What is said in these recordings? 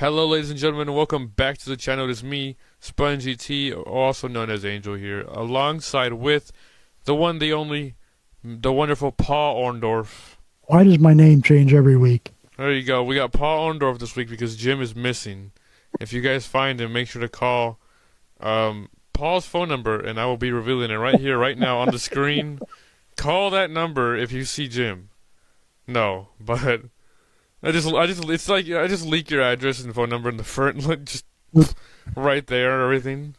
Hello, ladies and gentlemen, and welcome back to the channel. It is me, Spongey T, also known as Angel here, alongside with the one, the only, the wonderful Paul Orndorff. Why does my name change every week? There you go. We got Paul Orndorff this week because Jim is missing. If you guys find him, make sure to call Paul's phone number, and I will be revealing it right here, right now on the screen. Call that number if you see Jim. No, but it's like I just leak your address and phone number in the front, like just right there and everything.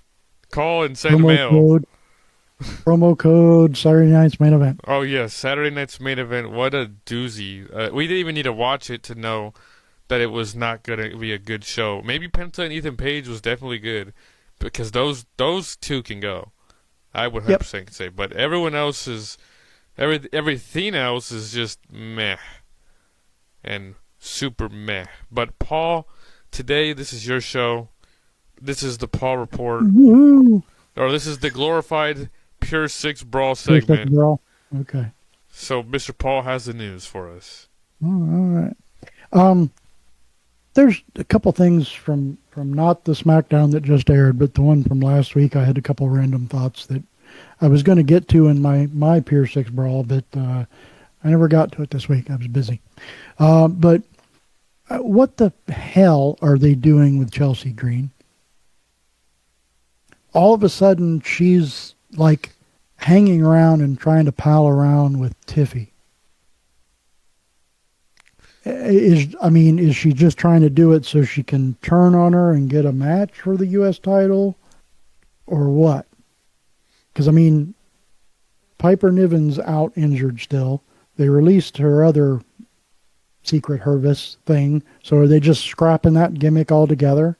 Call and send mail. Promo code Saturday night's main event. Oh yes, Saturday night's main event. What a doozy! We didn't even need to watch it to know that it was not gonna be a good show. Maybe Penta and Ethan Page was definitely good because those two can go. I would 100% say, but everyone else is everything else is just meh and super meh. But Paul, today this is your show. This is the Paul Report. Woo-hoo. Or this is the glorified Pure Six Brawl segment. Brawl. Okay. So Mr. Paul has the news for us. All right. There's a couple things from not the SmackDown that just aired, but the one from last week. I had a couple random thoughts that I was going to get to in my Pure Six Brawl, but I never got to it this week. I was busy. But what the hell are they doing with Chelsea Green? All of a sudden, she's like hanging around and trying to pal around with Tiffy. Is she just trying to do it so she can turn on her and get a match for the U.S. title, or what? Because Piper Niven's out injured still. They released her other secret Hervis thing, so are they just scrapping that gimmick altogether?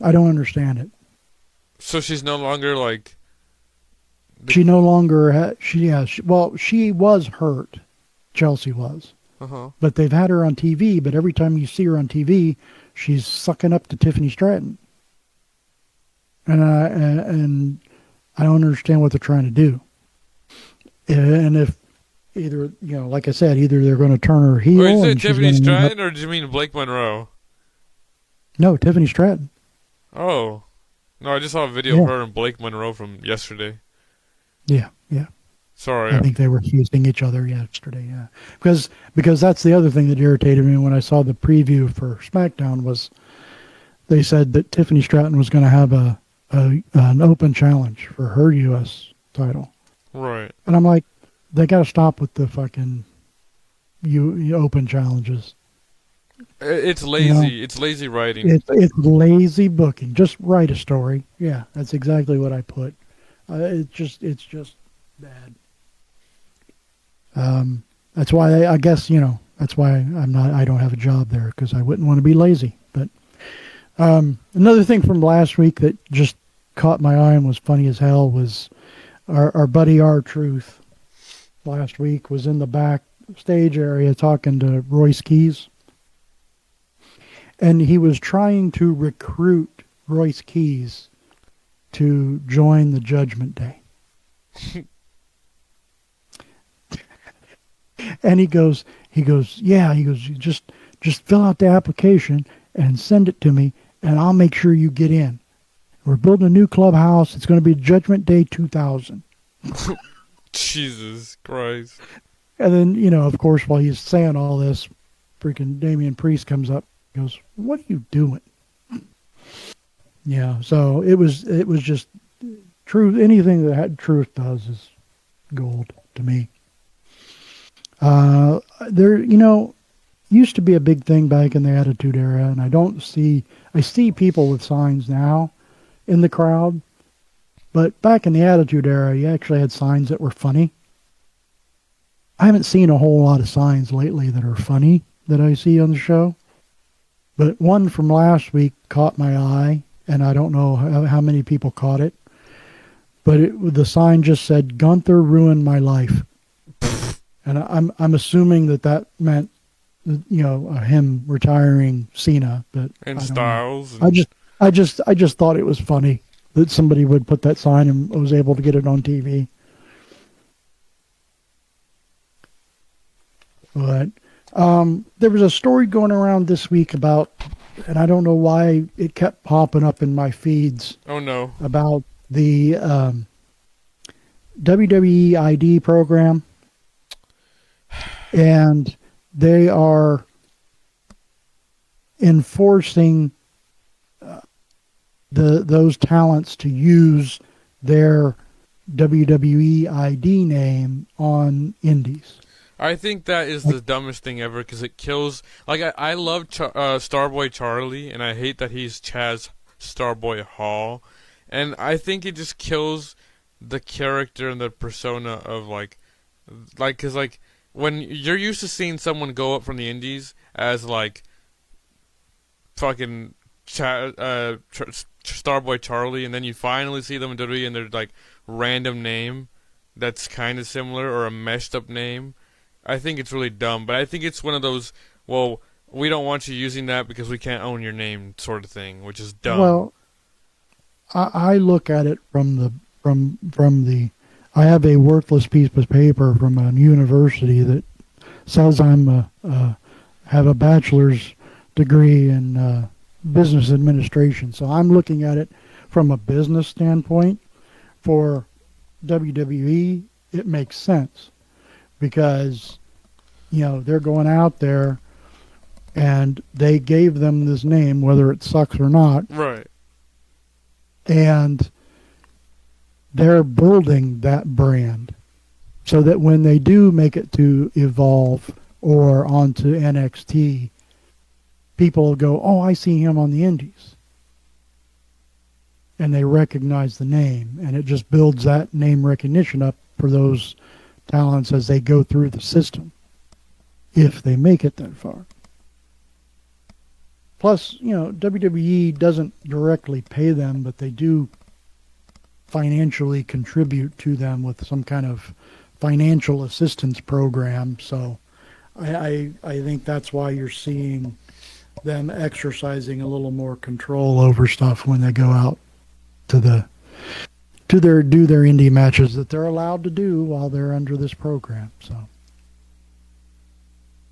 I don't understand it. So she's no longer like. She no longer she was hurt. Chelsea was. But they've had her on TV, but every time you see her on TV, she's sucking up to Tiffany Stratton. And I don't understand what they're trying to do. And if either, like I said, either they're going to turn her heel. Wait, is it Tiffany Stratton or do you mean Blake Monroe? No, Tiffany Stratton. Oh. No, I just saw a video of her and Blake Monroe from yesterday. Yeah. Sorry. I think they were accusing each other yesterday, yeah. Because that's the other thing that irritated me when I saw the preview for SmackDown was they said that Tiffany Stratton was going to have an open challenge for her U.S. title. Right. And I'm like, they got to stop with the fucking open challenges. It's lazy. It's lazy writing. It's lazy booking. Just write a story. Yeah, that's exactly what I put. It's just bad. That's why I guess that's why I don't have a job there, because I wouldn't want to be lazy. But another thing from last week that just caught my eye and was funny as hell was our buddy R-Truth last week was in the backstage area talking to Royce Keys. And he was trying to recruit Royce Keys to join the Judgment Day. And he goes, just fill out the application and send it to me, and I'll make sure you get in. We're building a new clubhouse. It's going to be Judgment Day 2000. Jesus Christ. And then, of course, while he's saying all this, freaking Damian Priest comes up. Goes, what are you doing? Yeah, so it was just truth. Anything that Truth does is gold to me. There, used to be a big thing back in the Attitude Era, and I see people with signs now in the crowd, but back in the Attitude Era, you actually had signs that were funny. I haven't seen a whole lot of signs lately that are funny that I see on the show. But one from last week caught my eye, and I don't know how many people caught it. But the sign just said, "Gunther ruined my life," and I'm assuming that meant, him retiring Cena. But and Styles. I just thought it was funny that somebody would put that sign and was able to get it on TV. But There was a story going around this week about, and I don't know why it kept popping up in my feeds Oh no. about the WWE ID program, and they are enforcing those talents to use their WWE ID name on indies. I think that is Like, the dumbest thing ever because it kills. Like I love Starboy Charlie, and I hate that he's Chaz Starboy Hall, and I think it just kills the character and the persona of cause like when you're used to seeing someone go up from the indies as like fucking Starboy Charlie, and then you finally see them in WWE and they're like random name that's kind of similar or a messed up name. I think it's really dumb, but I think it's one of those, well, we don't want you using that because we can't own your name sort of thing, which is dumb. well, I look at it from the. I have a worthless piece of paper from a university that says have a bachelor's degree in business administration. So I'm looking at it from a business standpoint. For WWE, it makes sense because they're going out there and they gave them this name, whether it sucks or not, Right. and they're building that brand so that when they do make it to Evolve or onto NXT, people will go, "Oh, I see him on the Indies," and they recognize the name, and it just builds that name recognition up for those talents as they go through the system, if they make it that far. Plus, WWE doesn't directly pay them, but they do financially contribute to them with some kind of financial assistance program. So I think that's why you're seeing them exercising a little more control over stuff when they go out to do their indie matches that they're allowed to do while they're under this program. So,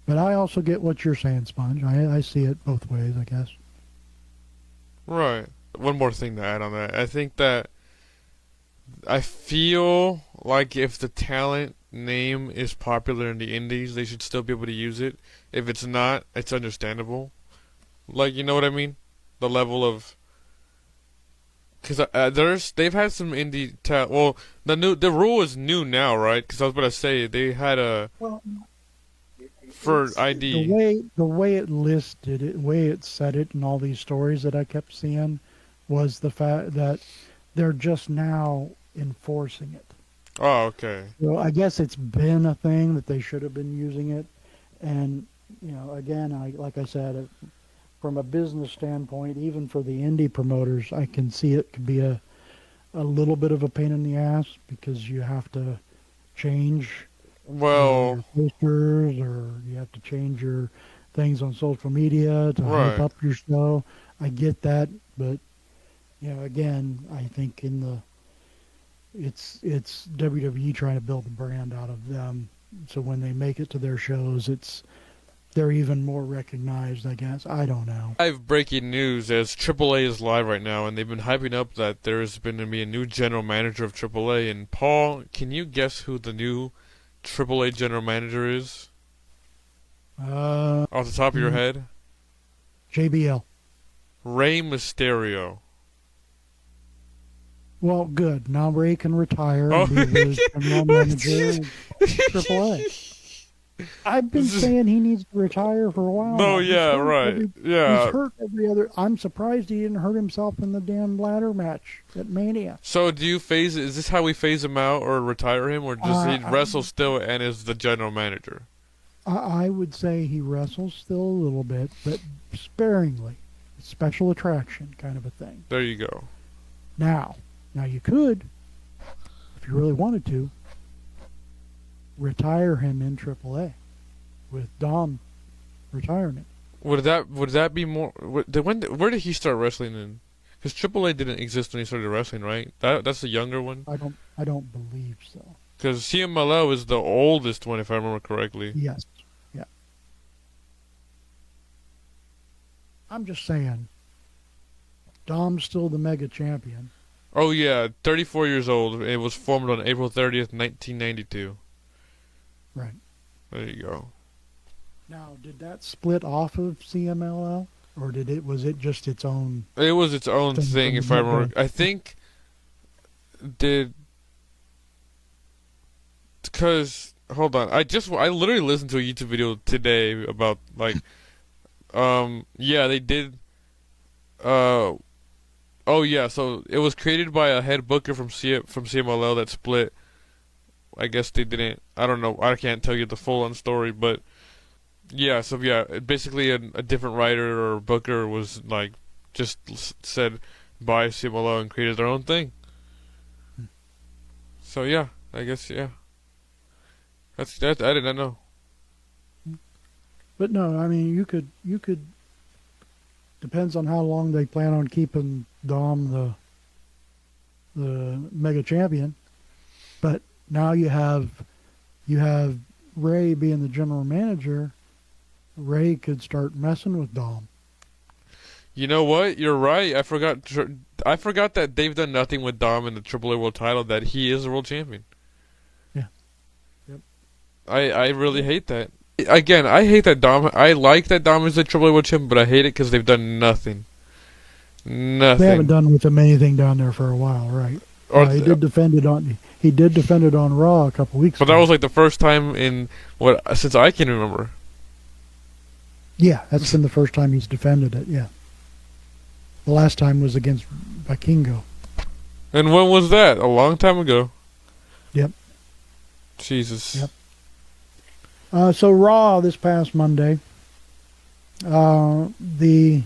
but I also get what you're saying, Sponge. I see it both ways, I guess. Right. One more thing to add on that. I think that I feel like if the talent name is popular in the indies, they should still be able to use it. If it's not, it's understandable. Like, you know what I mean? The level of, because they've had some indie talent. Well, the rule is new now, right? Because I was about to say they had a Well, for it's ID. the way it listed it, the way it said it, in all these stories that I kept seeing, was the fact that they're just now enforcing it. Oh, okay. So I guess it's been a thing that they should have been using it, and again, like I said, from a business standpoint, even for the indie promoters, I can see it could be a little bit of a pain in the ass because you have to change Well, your posters or you have to change your things on social media to hype right. up your show. I get that, but again, I think in the it's WWE trying to build a brand out of them, so when they make it to their shows, they're even more recognized. I guess I don't know. I have breaking news as AAA is live right now, and they've been hyping up that there's been to be a new general manager of AAA. And Paul, can you guess who the new AAA general manager is? Uh, Off the top of your mm, head? JBL. Rey Mysterio. Well, good. Now Ray can retire Oh, and be the general manager of AAA. I've been saying he needs to retire for a while no, now. yeah, right. He's Yeah. hurt every other. I'm surprised he didn't hurt himself in the damn ladder match at Mania. So do you phase is this how we phase him out or retire him, or does he Uh, wrestle still and is the general manager? I would say he wrestles still a little bit, but sparingly. Special attraction kind of a thing. There you go. Now you could, if you really wanted to, retire him in AAA with Dom retiring it. Would that be more? Where did he start wrestling in? Because AAA didn't exist when he started wrestling, right? That's the younger one. I don't believe so. Because CMLL is the oldest one, if I remember correctly. Yes. Yeah. I'm just saying, Dom's still the mega champion. Oh yeah, 34 years old. It was formed on April 30th, 1992. Right. There you go. Now, did that split off of CMLL, or was it just its own It was its own thing thing, from the if I get-go? remember. I think did because hold on. I literally listened to a YouTube video today about like yeah, they did uh oh yeah, so it was created by a head booker from CMLL that split. I guess they didn't. I don't know. I can't tell you the full on story, but yeah. So yeah, basically a different writer or booker was like just said buy CMLL and created their own thing. So yeah, I guess yeah. That's that. I didn't know. But no, I mean, you could. Depends on how long they plan on keeping Dom the mega champion. But now you have Ray being the general manager. Ray could start messing with Dom. You know what? You're right. I forgot. I forgot that they've done nothing with Dom in the AAA World Title. That he is the world champion. Yeah. Yep. I really hate that. Again, I hate that Dom. I like that Dom is the AAA World Champion, but I hate it because they've done nothing. They haven't Nothing. done with him anything down there for a while, right? Or, He did defend it on Raw a couple weeks but that ago. was like the first time in what since I can remember. Yeah, that's been the first time he's defended it. Yeah. The last time was against Vikingo. And when was that? A long time ago. Yep. Jesus. Yep. So Raw this past Monday, the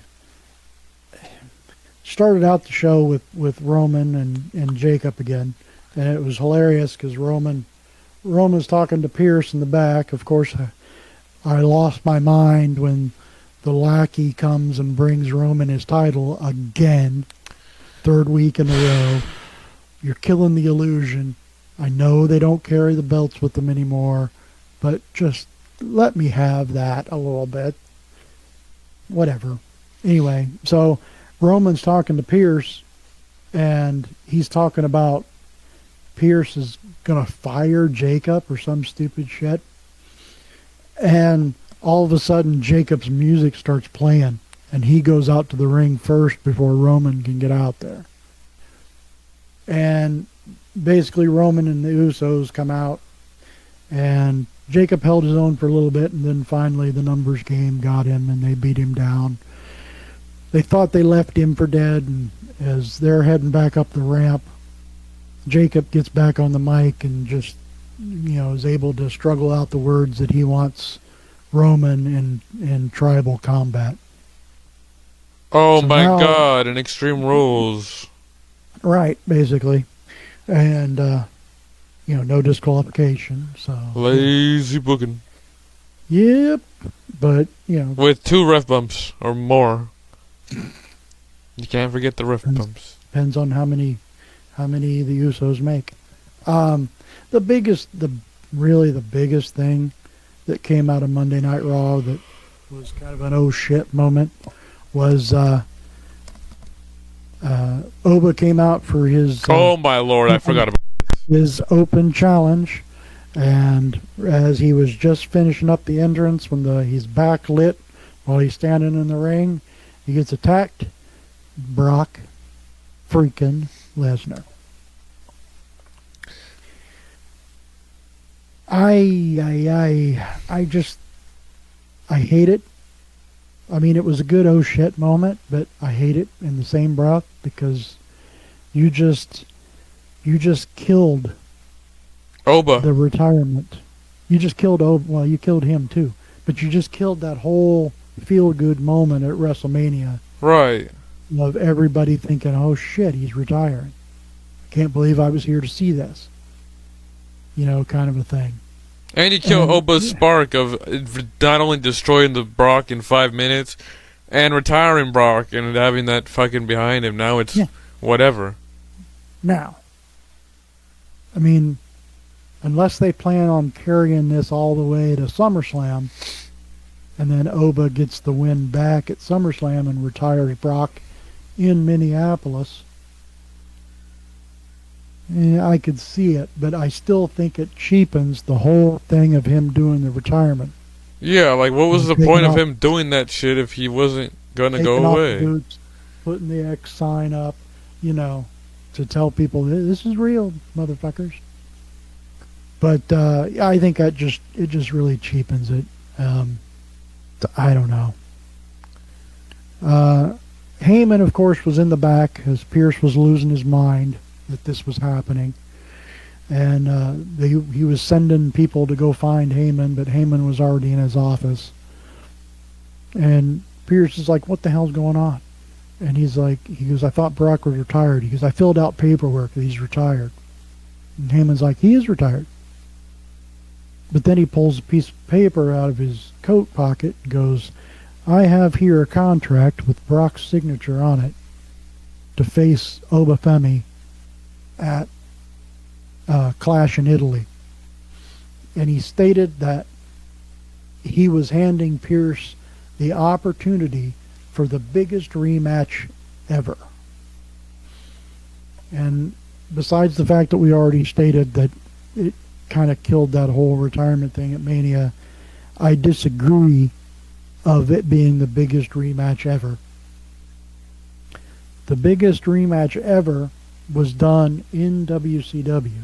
started out the show with Roman and Jacob again, and it was hilarious because Roman's talking to Pierce in the back. Of course, I lost my mind when the lackey comes and brings Roman his title again, third week in a row. You're killing the illusion. I know they don't carry the belts with them anymore, but just let me have that a little bit. Whatever. Anyway, so Roman's talking to Pierce, and he's talking about Pierce is going to fire Jacob or some stupid shit. And all of a sudden, Jacob's music starts playing, and he goes out to the ring first before Roman can get out there. And basically, Roman and the Usos come out, and Jacob held his own for a little bit, and then finally the numbers game got him, and they beat him down. They thought they left him for dead, and as they're heading back up the ramp, Jacob gets back on the mic and just, is able to struggle out the words that he wants Roman in tribal combat. Oh So my now, God! In Extreme Rules. right, basically. And, no disqualification. So Lazy booking. yep. But, With 2 ref bumps or more. You can't forget the ref bumps. depends on how many the Usos make. Really the biggest thing that came out of Monday Night Raw that was kind of an oh shit moment was Oba came out for his Oh my Lord! I forgot about. his open challenge, and as he was just finishing up the entrance when he's backlit while he's standing in the ring, he gets attacked. Brock freaking Lesnar. I hate it. I mean, it was a good oh shit moment, but I hate it in the same breath because you just killed Oba. the retirement. You just killed well, you killed him too, but you just killed that whole feel good moment at WrestleMania Right. of everybody thinking, "Oh shit, he's retiring. Can't believe I was here to see this." Kind of a thing. And you kill And Oba's spark of not only destroying the Brock in 5 minutes and retiring Brock and having that fucking behind him. Now it's yeah. whatever. Now, I mean, unless they plan on carrying this all the way to SummerSlam, and then Oba gets the win back at SummerSlam and retires Brock in Minneapolis. Yeah, I could see it, but I still think it cheapens the whole thing of him doing the retirement. Yeah, like what was the Taking point of off, him doing that shit if he wasn't gonna taking go off the away? boots, putting the X sign up, you know, to tell people this is real, motherfuckers. But I think it just really cheapens it. I don't know. Heyman, of course, was in the back as Pierce was losing his mind that this was happening. And he was sending people to go find Heyman, but Heyman was already in his office. And Pierce is like, what the hell's going on? And he goes, I thought Brock was retired. He goes, I filled out paperwork that he's retired. And Heyman's like, he is retired. But then he pulls a piece of paper out of his coat pocket and goes, I have here a contract with Brock's signature on it to face Obafemi at Clash in Italy. And he stated that he was handing Pierce the opportunity for the biggest rematch ever. And besides the fact that we already stated that it kind of killed that whole retirement thing at Mania, I disagree of it being the biggest rematch ever. The biggest rematch ever was done in WCW,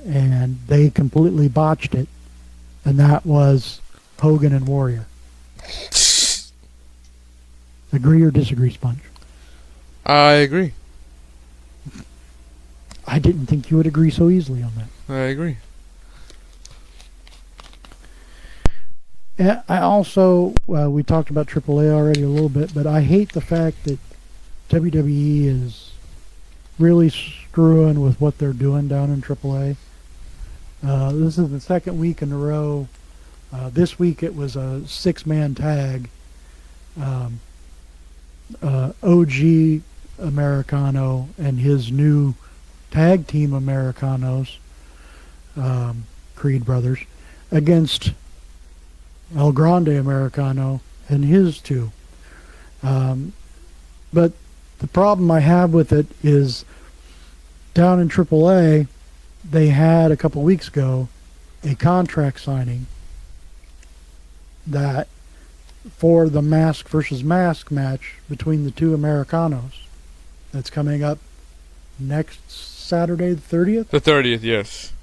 and they completely botched it, and that was Hogan and Warrior. Agree or disagree, Sponge? I agree. I didn't think you would agree so easily on that. I agree. And I also, we talked about AAA already a little bit, but I hate the fact that WWE is really screwing with what they're doing down in AAA. This is the second week in a row. This week it was a 6-man tag. OG Americano and his new tag team Americanos, Creed Brothers, against El Grande Americano and his two. But the problem I have with it is down in AAA, they had a couple weeks ago a contract signing that for the mask versus mask match between the two Americanos that's coming up next Saturday the 30th? The 30th, yes.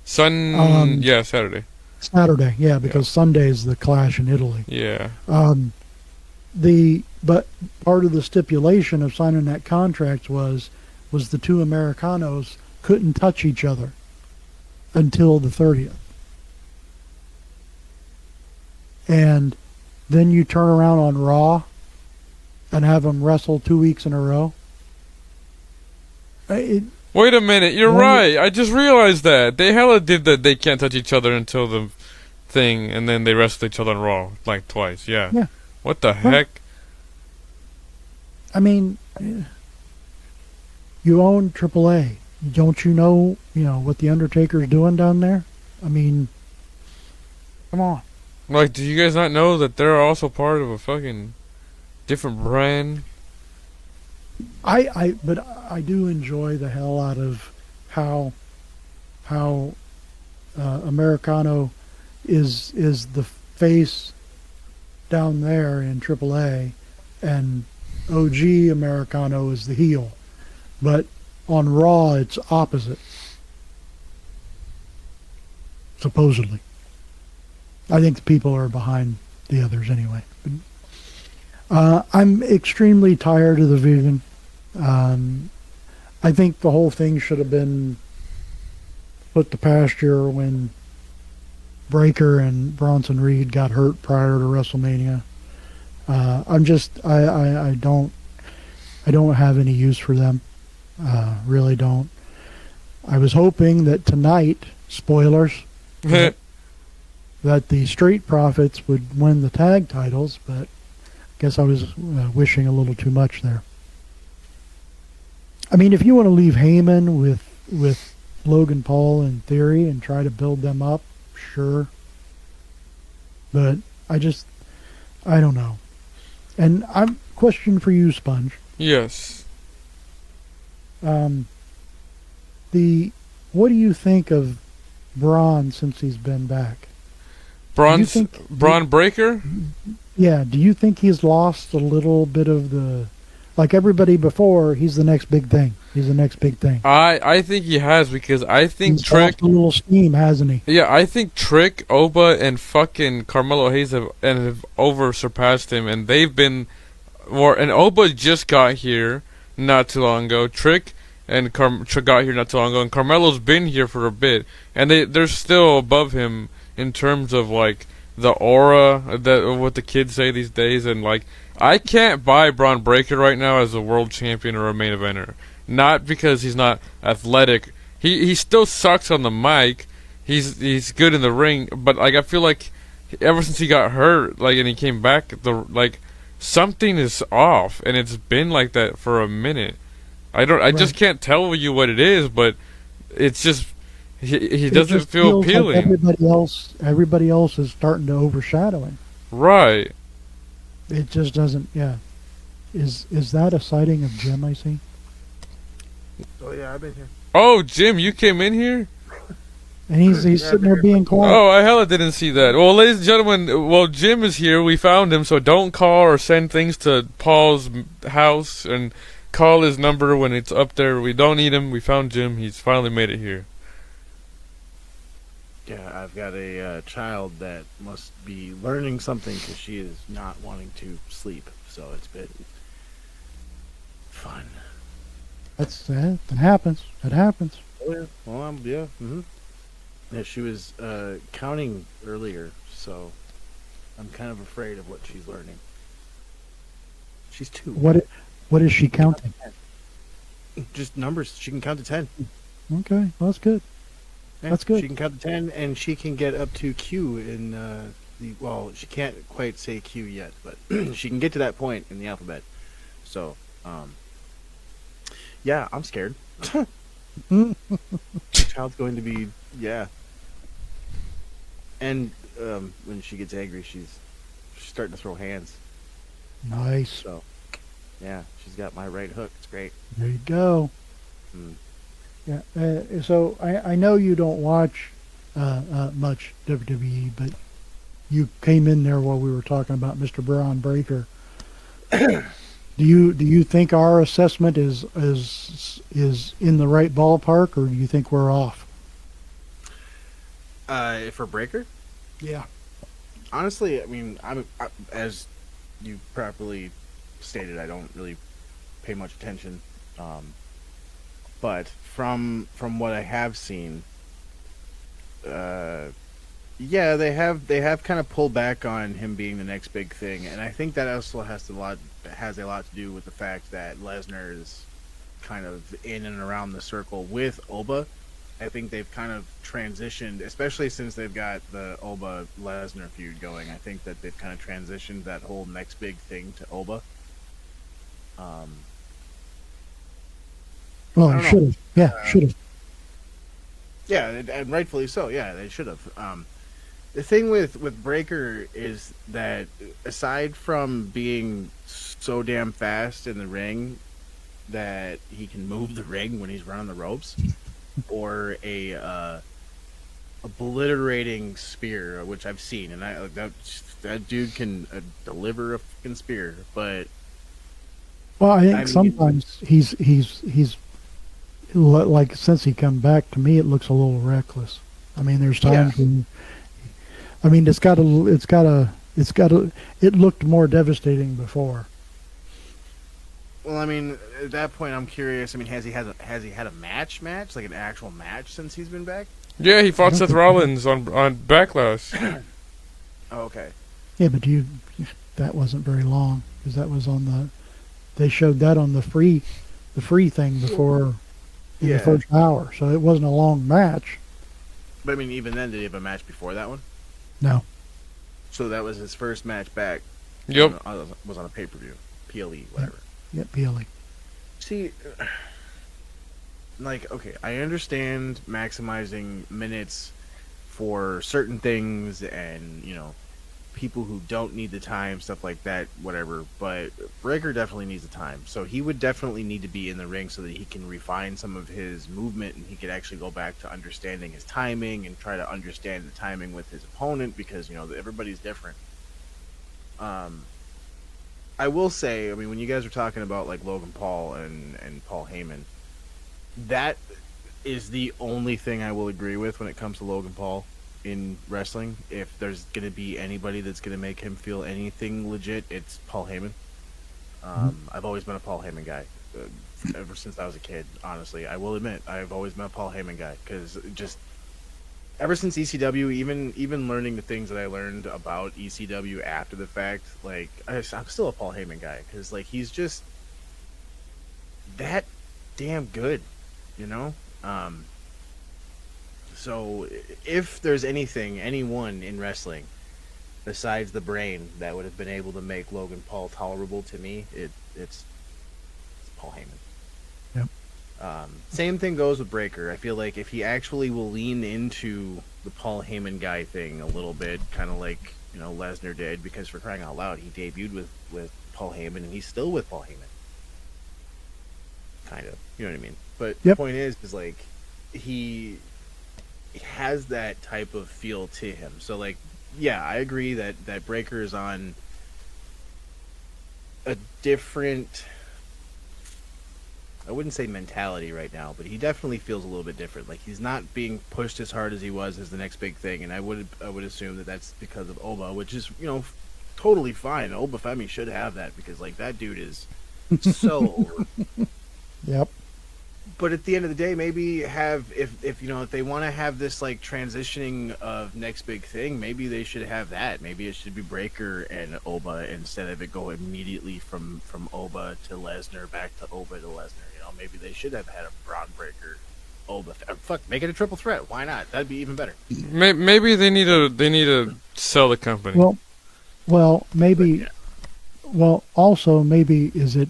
Yeah, Saturday. Saturday, yeah, because Sunday is the Clash in Italy. Yeah. But part of the stipulation of signing that contract was the two Americanos couldn't touch each other until the 30th. And then you turn around on Raw and have them wrestle 2 weeks in a row. Wait a minute, you're right. I just realized that. They hella did that they can't touch each other until the thing, and then they wrestled each other on Raw, like twice, yeah. What the heck? I mean, you own AAA. Don't you know what the Undertaker's doing down there? I mean, come on. Like, do you guys not know that they're also part of a fucking different brand? But I do enjoy the hell out of how Americano is the face down there in AAA, and OG Americano is the heel. But on Raw, it's opposite. Supposedly. I think the people are behind the others anyway. I'm extremely tired of the Vision. I think the whole thing should have been put to pasture when Breaker and Bronson Reed got hurt prior to WrestleMania. I don't have any use for them. Really don't. I was hoping that tonight, spoilers, that the Street Profits would win the tag titles, but I guess I was wishing a little too much there. I mean, if you want to leave Heyman with Logan Paul in theory and try to build them up, sure. But I just, I don't know. And I'm question for you, Sponge. Yes. Um, the what do you think of Braun since he's been back? Do you Bronze think, Braun Breaker? yeah, do you think he's lost a little bit of the, like everybody before? He's the next big thing. He's the next big thing. I think he has because I think He's Trick. lost a little steam, hasn't he? Yeah, I think Trick, Oba, and fucking Carmelo Hayes have over surpassed him, and they've been more. And Oba just got here not too long ago. Trick and Trick got here not too long ago, and Carmelo's been here for a bit, and they're still above him in terms of like the aura that what the kids say these days, and like I can't buy Braun Breaker right now as a world champion or a main eventer. Not because he's not athletic. He still sucks on the mic. He's good in the ring, but like I feel like ever since he got hurt, like and he came back, the like something is off, and it's been like that for a minute. I just Right. can't tell you what it is, but it's just he It doesn't just feel feels like appealing. everybody else is starting to overshadow him. Right. It just doesn't. Yeah. Is that a sighting of Jim? I see. Oh yeah, I've been here. Oh, Jim, you came in here? And he's Yeah, I've sitting been there here. being quiet. Oh, I hella didn't see that. Well, ladies and gentlemen, well, Jim is here. We found him, so don't call or send things to Paul's house and call his number when it's up there. We don't need him. We found Jim. He's finally made it here. Yeah, I've got a child that must be learning something because she is not wanting to sleep. So it's been fun. That happens. It happens. Oh yeah. Well, yeah. Yeah, she was counting earlier, so I'm kind of afraid of what she's learning. She's 2. What is she counting? Just numbers. She can count to 10. Okay, well, that's good. Yeah, That's good. She can count to 10, and she can get up to Q in the. Well, she can't quite say Q yet, but she can get to that point in the alphabet. So, yeah, I'm scared. Mm, Child's going to be, yeah. And when she gets angry, she's starting to throw hands. nice. So, yeah, she's got my right hook. It's great. There you go. Mm. Yeah. So I know you don't watch much WWE, but you came in there while we were talking about Mr. Braun Breaker. Do you think our assessment is in the right ballpark, or do you think we're off? For Breaker, Yeah. honestly, I mean, as you properly stated, I don't really pay much attention. But from what I have seen, uh, yeah, they have kind of pulled back on him being the next big thing, and I think that also has a lot to do with the fact that Lesnar is kind of in and around the circle with Oba. I think they've kind of transitioned, especially since they've got the Oba Lesnar feud going. I think that they've kind of transitioned that whole next big thing to Oba. Um, Well, I you don't know. should have. Yeah, should have. Yeah, and rightfully so. Yeah, they should have. The thing with Breaker is that aside from being so damn fast in the ring that he can move the ring when he's running the ropes, or a obliterating spear, which I've seen, and that dude can deliver a fucking spear. But Well, I I think mean, sometimes he's like since he come back to me, it looks a little reckless. I mean, there's yeah, times when I mean it looked more devastating before. well, I mean, at that point, I'm curious. I mean, has he had a match, like an actual match since he's been back? Yeah, he I fought don't Seth think Rollins on Backlash. Oh, okay. Yeah, but that wasn't very long because that was on they showed that on the free thing before in the Yeah, first hour, so it wasn't a long match. but I mean, even then, did he have a match before that one? No. So that was his first match back. Yep. Was on a pay-per-view, PLE, whatever. Yep, Peely. See, like, okay, I understand maximizing minutes for certain things, and people who don't need the time, stuff like that, whatever. But Breaker definitely needs the time, so he would definitely need to be in the ring so that he can refine some of his movement and he could actually go back to understanding his timing and try to understand the timing with his opponent because everybody's different. I will say, I mean, when you guys were talking about like Logan Paul and Paul Heyman, that is the only thing I will agree with when it comes to Logan Paul in wrestling. If there's going to be anybody that's going to make him feel anything legit, it's Paul Heyman. I've always been a Paul Heyman guy ever since I was a kid. Honestly, I will admit I've always been a Paul Heyman guy because just ever since ECW, even learning the things that I learned about ECW after the fact, like I'm still a Paul Heyman guy because like he's just that damn good, you know. So if there's anyone in wrestling besides the brain that would have been able to make Logan Paul tolerable to me, it's Paul Heyman. Yep. Same thing goes with Breaker. I feel like if he actually will lean into the Paul Heyman guy thing a little bit, kind of like Lesnar did, because for crying out loud, he debuted with Paul Heyman and he's still with Paul Heyman. Kind of, you know what I mean? But the point is like he has that type of feel to him. So like, yeah, I agree that Breaker is on a different, I wouldn't say mentality right now, but he definitely feels a little bit different. Like he's not being pushed as hard as he was as the next big thing, and I would assume that that's because of Oba, which is totally fine. Oba Femi should have that because like that dude is so over. Yep. But at the end of the day, maybe if they want to have this like transitioning of next big thing, maybe they should have that. Maybe it should be Breaker and Oba instead of it go immediately from Oba to Lesnar back to Oba to Lesnar. Maybe they should have had a Braun Breaker, Oba. Fuck, make it a triple threat. Why not? That'd be even better. Maybe they need to sell the company. Well, maybe. But, yeah. Well, also maybe is it.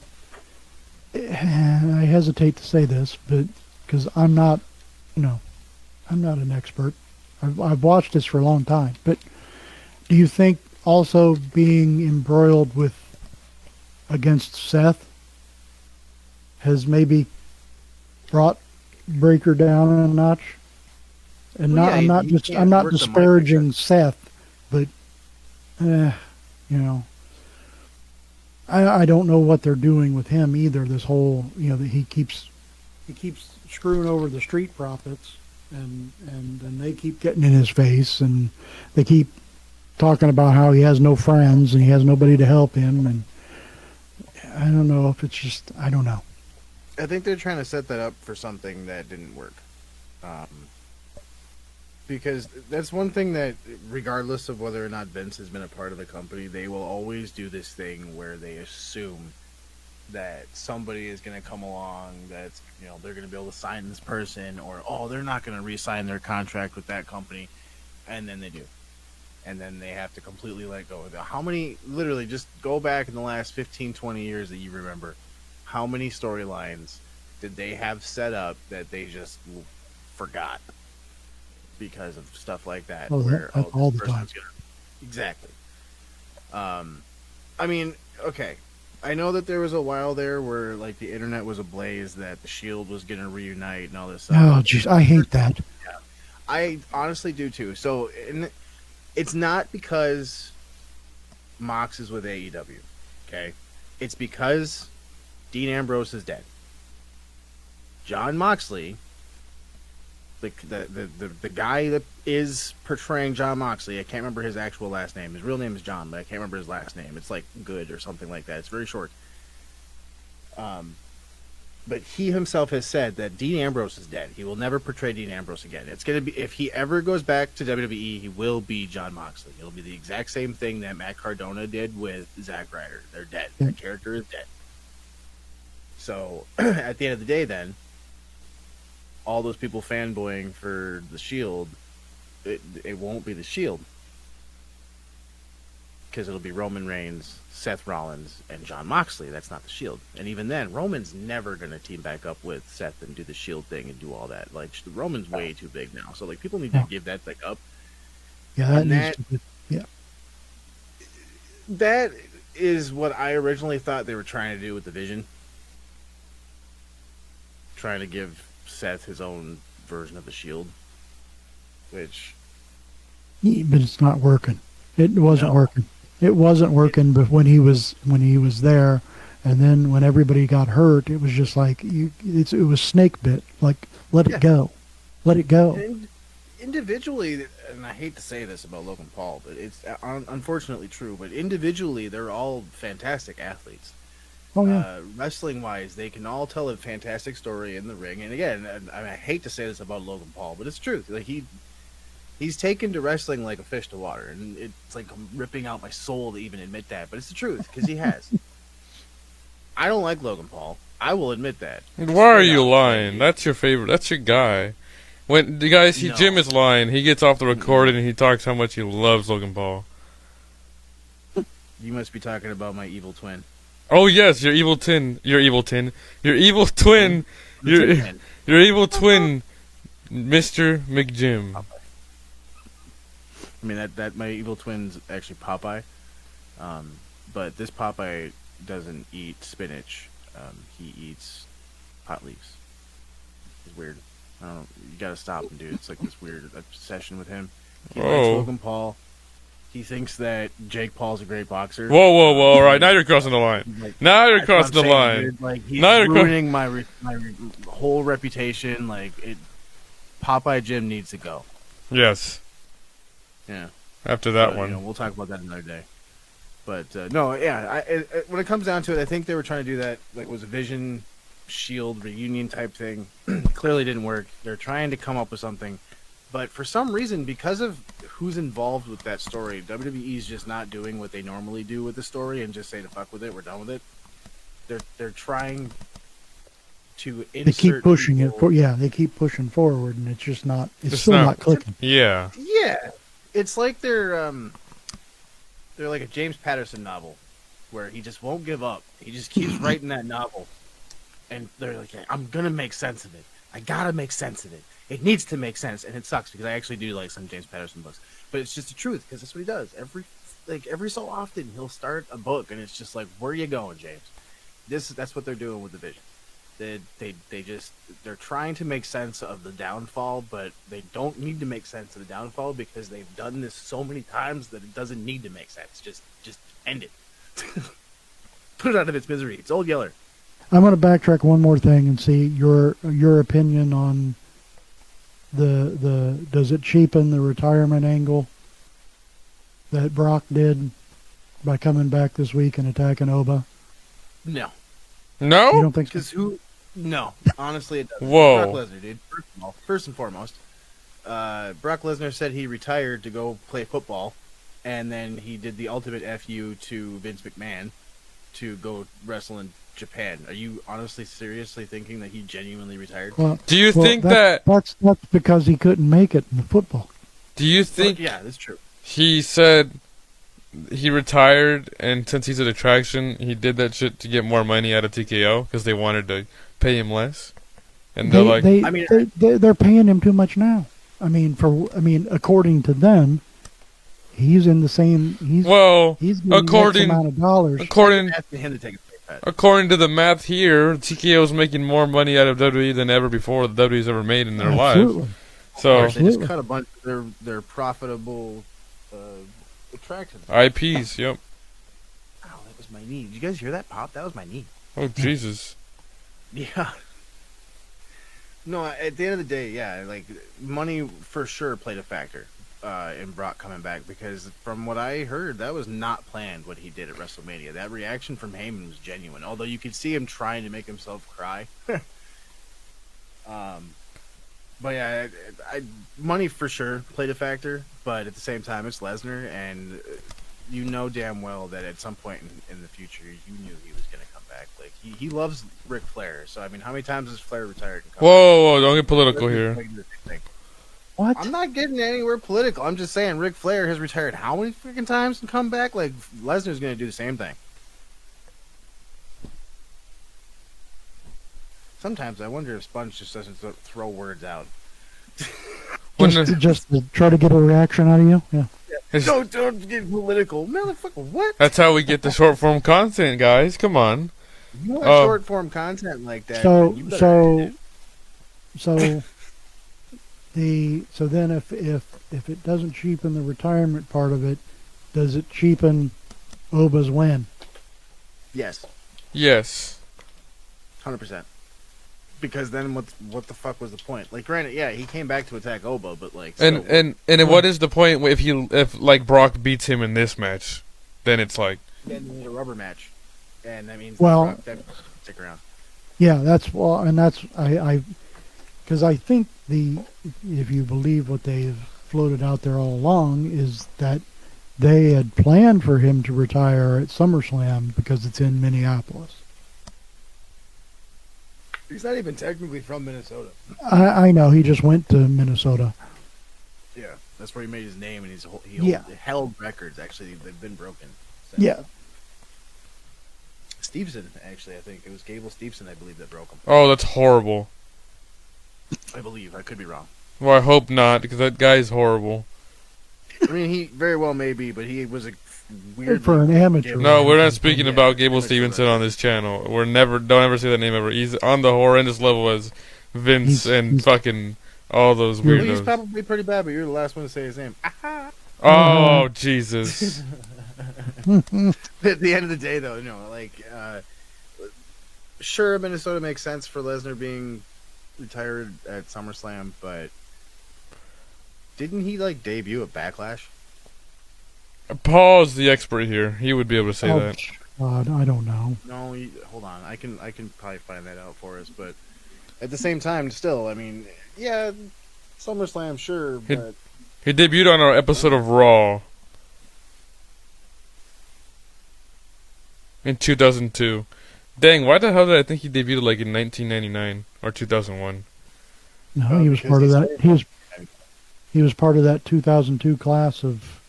I hesitate to say this, but because I'm not an expert. I've watched this for a long time. But do you think also being embroiled against Seth has maybe brought Breaker down a notch? And I'm not disparaging Seth, but I don't know what they're doing with him either. This whole, that he keeps screwing over the Street Profits, and they keep getting in his face, and they keep talking about how he has no friends and he has nobody to help him, and I don't know if it's just, I don't know. I think they're trying to set that up for something that didn't work. Because that's one thing that, regardless of whether or not Vince has been a part of the company, they will always do this thing where they assume that somebody is going to come along that's, they're going to be able to sign this person, or, they're not going to re-sign their contract with that company, and then they do. And then they have to completely let go of it. How many, literally, just go back in the last 15, 20 years that you remember, how many storylines did they have set up that they just forgot? Because of stuff like that, where all the time. Exactly. I mean, okay. I know that there was a while there where like the internet was ablaze that the Shield was going to reunite and all this stuff. Oh, jeez, I hate that. Yeah, I honestly do too. So, it's not because Mox is with AEW. Okay, it's because Dean Ambrose is dead. Jon Moxley, the guy that is portraying Jon Moxley, I can't remember his actual last name. His real name is John, but I can't remember his last name. It's like Good or something like that. It's very short. But he himself has said that Dean Ambrose is dead. He will never portray Dean Ambrose again. It's gonna be, if he ever goes back to WWE, he will be Jon Moxley. It'll be the exact same thing that Matt Cardona did with Zack Ryder. They're dead. Their character is dead. So at the end of the day, then, all those people fanboying for the Shield, it won't be the Shield, because it'll be Roman Reigns, Seth Rollins, and Jon Moxley. That's not the Shield. And even then, Roman's never going to team back up with Seth and do the Shield thing and do all that. Like, Roman's way too big now. So, like, people need to give that thing up. Yeah, that needs to be, yeah. That is what I originally thought they were trying to do with the Vision. Trying to give Seth his own version of the Shield. Which... But it's not working. It wasn't No. working. It wasn't working. But when he was there, and then when everybody got hurt, it was just like it was snake bit. Like let it go, let it go. And individually, and I hate to say this about Logan Paul, but it's unfortunately true. But individually, they're all fantastic athletes. Oh yeah. Wrestling wise, they can all tell a fantastic story in the ring. And again, I hate to say this about Logan Paul, but it's true. Like he's taken to wrestling like a fish to water, and it's like I'm ripping out my soul to even admit that, but it's the truth because he has. I don't like Logan Paul. I will admit that. Why are you lying? That's your favorite. That's your guy. When the guy see Jim is lying, he gets off the recording and he talks how much he loves Logan Paul. You must be talking about my evil twin. Oh yes, your evil twin. Your evil twin. Your evil twin. Your evil twin, Mr. McJim. I mean that my evil twin's actually Popeye, but this Popeye doesn't eat spinach. He eats pot leaves. It's weird. I don't know. You gotta stop him, dude. It's like this weird obsession with him. He likes Logan Paul. He thinks that Jake Paul's a great boxer. Whoa! All right, now you're crossing the line. Now you're crossing the line. Dude, like he's ruining my whole reputation. Like Popeye Jim needs to go. Yes. Yeah. After that one, we'll talk about that another day. But no, yeah. When it comes down to it, I think they were trying to do that. Like, it was a Vision Shield reunion type thing. Clearly didn't work. They're trying to come up with something, but for some reason, because of who's involved with that story, WWE's just not doing what they normally do with the story and just say to fuck with it. We're done with it. They're trying to insert. They keep pushing people. they keep pushing forward, and it's just not. It's still not clicking. Yeah. Yeah. It's like they're like a James Patterson novel, where he just won't give up. He just keeps writing that novel, and they're like, "I'm gonna make sense of it. I gotta make sense of it. It needs to make sense." And it sucks because I actually do like some James Patterson books, but it's just the truth because that's what he does. Every so often he'll start a book, and it's just like, "Where are you going, James?" That's what they're doing with the Vision. They're trying to make sense of the downfall, but they don't need to make sense of the downfall because they've done this so many times that it doesn't need to make sense. Just end it. Put it out of its misery. It's Old Yeller. I'm going to backtrack one more thing and see your opinion on the does it cheapen the retirement angle that Brock did by coming back this week and attacking Oba? No. No? You don't think so? Because No, honestly, it doesn't. Whoa. Brock Lesnar, dude. First and foremost, Brock Lesnar said he retired to go play football, and then he did the ultimate FU to Vince McMahon to go wrestle in Japan. Are you honestly, seriously thinking that he genuinely retired? Well, do you think that's because he couldn't make it in the football? Do you think? Yeah, that's true. He said he retired, and since he's an attraction, he did that shit to get more money out of TKO because they wanted to pay him less. And they're paying him too much now. I mean, according to them, he's in the same. He's according X amount of dollars. According asking him to take a pay cut. According to the math here, TKO is making more money out of WWE than ever before the WWE's ever made in their lives. So they just cut a bunch of their profitable attractions. IPs, yep. Ow, that was my knee. Did you guys hear that pop? That was my knee. Oh Jesus. Yeah. No, at the end of the day, yeah, like money for sure played a factor in Brock coming back because from what I heard, that was not planned what he did at WrestleMania. That reaction from Heyman was genuine, although you could see him trying to make himself cry. But yeah, money for sure played a factor, but at the same time, it's Lesnar, and you know damn well that at some point in the future, you knew he was going to come back. Like he loves Ric Flair, so I mean, how many times has Flair retired? And whoa, don't get political here. What? I'm not getting anywhere political. I'm just saying Ric Flair has retired how many freaking times and come back? Like Lesnar's going to do the same thing. Sometimes I wonder if Sponge just doesn't throw words out. Just to try to get a reaction out of you? Yeah. Don't get political, motherfucker. What? That's how we get the short form content, guys. Come on. You want Oh. short form content like that? So man, you better edit it. so then if it doesn't cheapen the retirement part of it, does it cheapen Oba's win? Yes, Yes. 100%. Because then what the fuck was the point? Like, granted, yeah, he came back to attack Oba, but like, And what is the point if like Brock beats him in this match? Then it's like, then there's a rubber match, and that means Well- Brock then stick around. Yeah, that's I because I think if you believe what they've floated out there all along is that they had planned for him to retire at SummerSlam because it's in Minneapolis. He's not even technically from Minnesota. I know he just went to Minnesota. Yeah, that's where he made his name, and Yeah. held records. Actually, they've been broken. So. Yeah, Stevenson, actually, I think it was Gable Stevenson, I believe, that broke him. oh, that's horrible. I believe. I could be wrong. Well, I hope not, because that guy's horrible. I mean, he very well may be, but he was a weird for an amateur. No, we're not Yeah, speaking about Gable amateur Stevenson wrestler. on this channel. Don't ever say that name ever. He's on the horrendous level as Vince and fucking all those Well, he's weirdos. probably pretty bad, but you're the last one to say his name. Oh, Jesus. At the end of the day, though, sure, Minnesota makes sense for Lesnar being retired at SummerSlam, but didn't he debut at Backlash? Paul's the expert here. He would be able to say Oh, that. God, I don't know. No, hold on. I can probably find that out for us, but at the same time, still, I mean, yeah, SummerSlam, sure, but He debuted on our episode of Raw in 2002. Dang, why the hell did I think he debuted like in 1999 or 2001? No, he was because part of he's that. He was part of that 2002 class of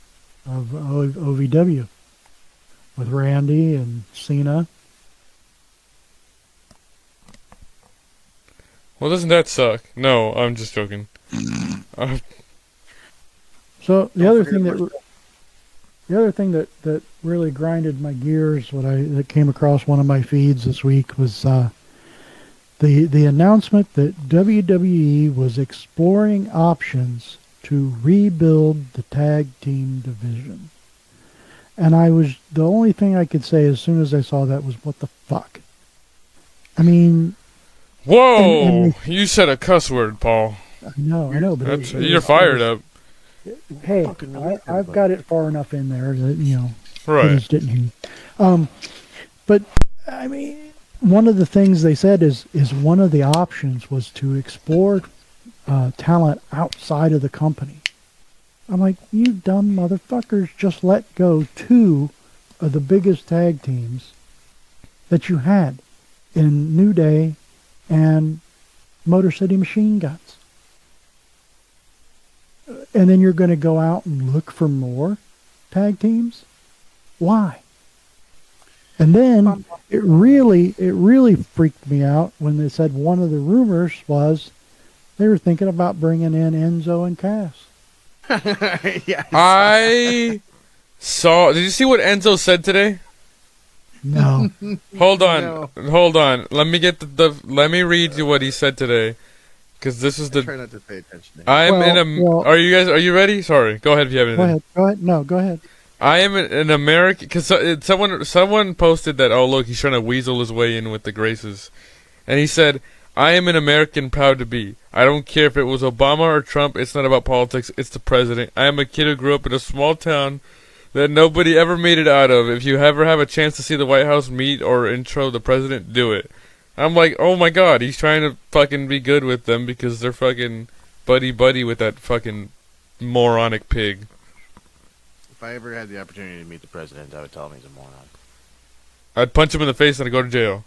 OVW with Randy and Cena. Well, doesn't that suck? No, I'm just joking. So the Don't other thing that really grinded my gears, that came across one of my feeds this week, was the announcement that WWE was exploring options to rebuild the tag team division. And the only thing I could say as soon as I saw that was, what the fuck? I mean, Whoa! and You said a cuss word, Paul. I know, but You're fired up. Hey, Fucking really I've got it far enough in there that you Right. just didn't hear. But I mean, one of the things they said is one of the options was to explore talent outside of the company. I'm like, you dumb motherfuckers, just let go 2 of the biggest tag teams that you had in New Day and Motor City Machine Guns. And then you're going to go out and look for more tag teams? Why? And then it really freaked me out when they said one of the rumors was they were thinking about bringing in Enzo and Cass. yeah. I saw. Did you see what Enzo said today? No. Hold on, No. hold on. Let me get let me read you what he said today, because this is Try the. not to pay attention to him. Well, Are you ready? Sorry, go ahead if you have anything. Go ahead. No, go ahead. I am an American, because someone posted that, oh look, he's trying to weasel his way in with the Graces, and he said, I am an American proud to be. I don't care if it was Obama or Trump, it's not about politics, it's the president. I am a kid who grew up in a small town that nobody ever made it out of. If you ever have a chance to see the White House meet or intro the president, do it. I'm like, oh my god, he's trying to fucking be good with them because they're fucking buddy with that fucking moronic pig. If I ever had the opportunity to meet the president, I would tell him he's a moron. I'd punch him in the face and I'd go to jail.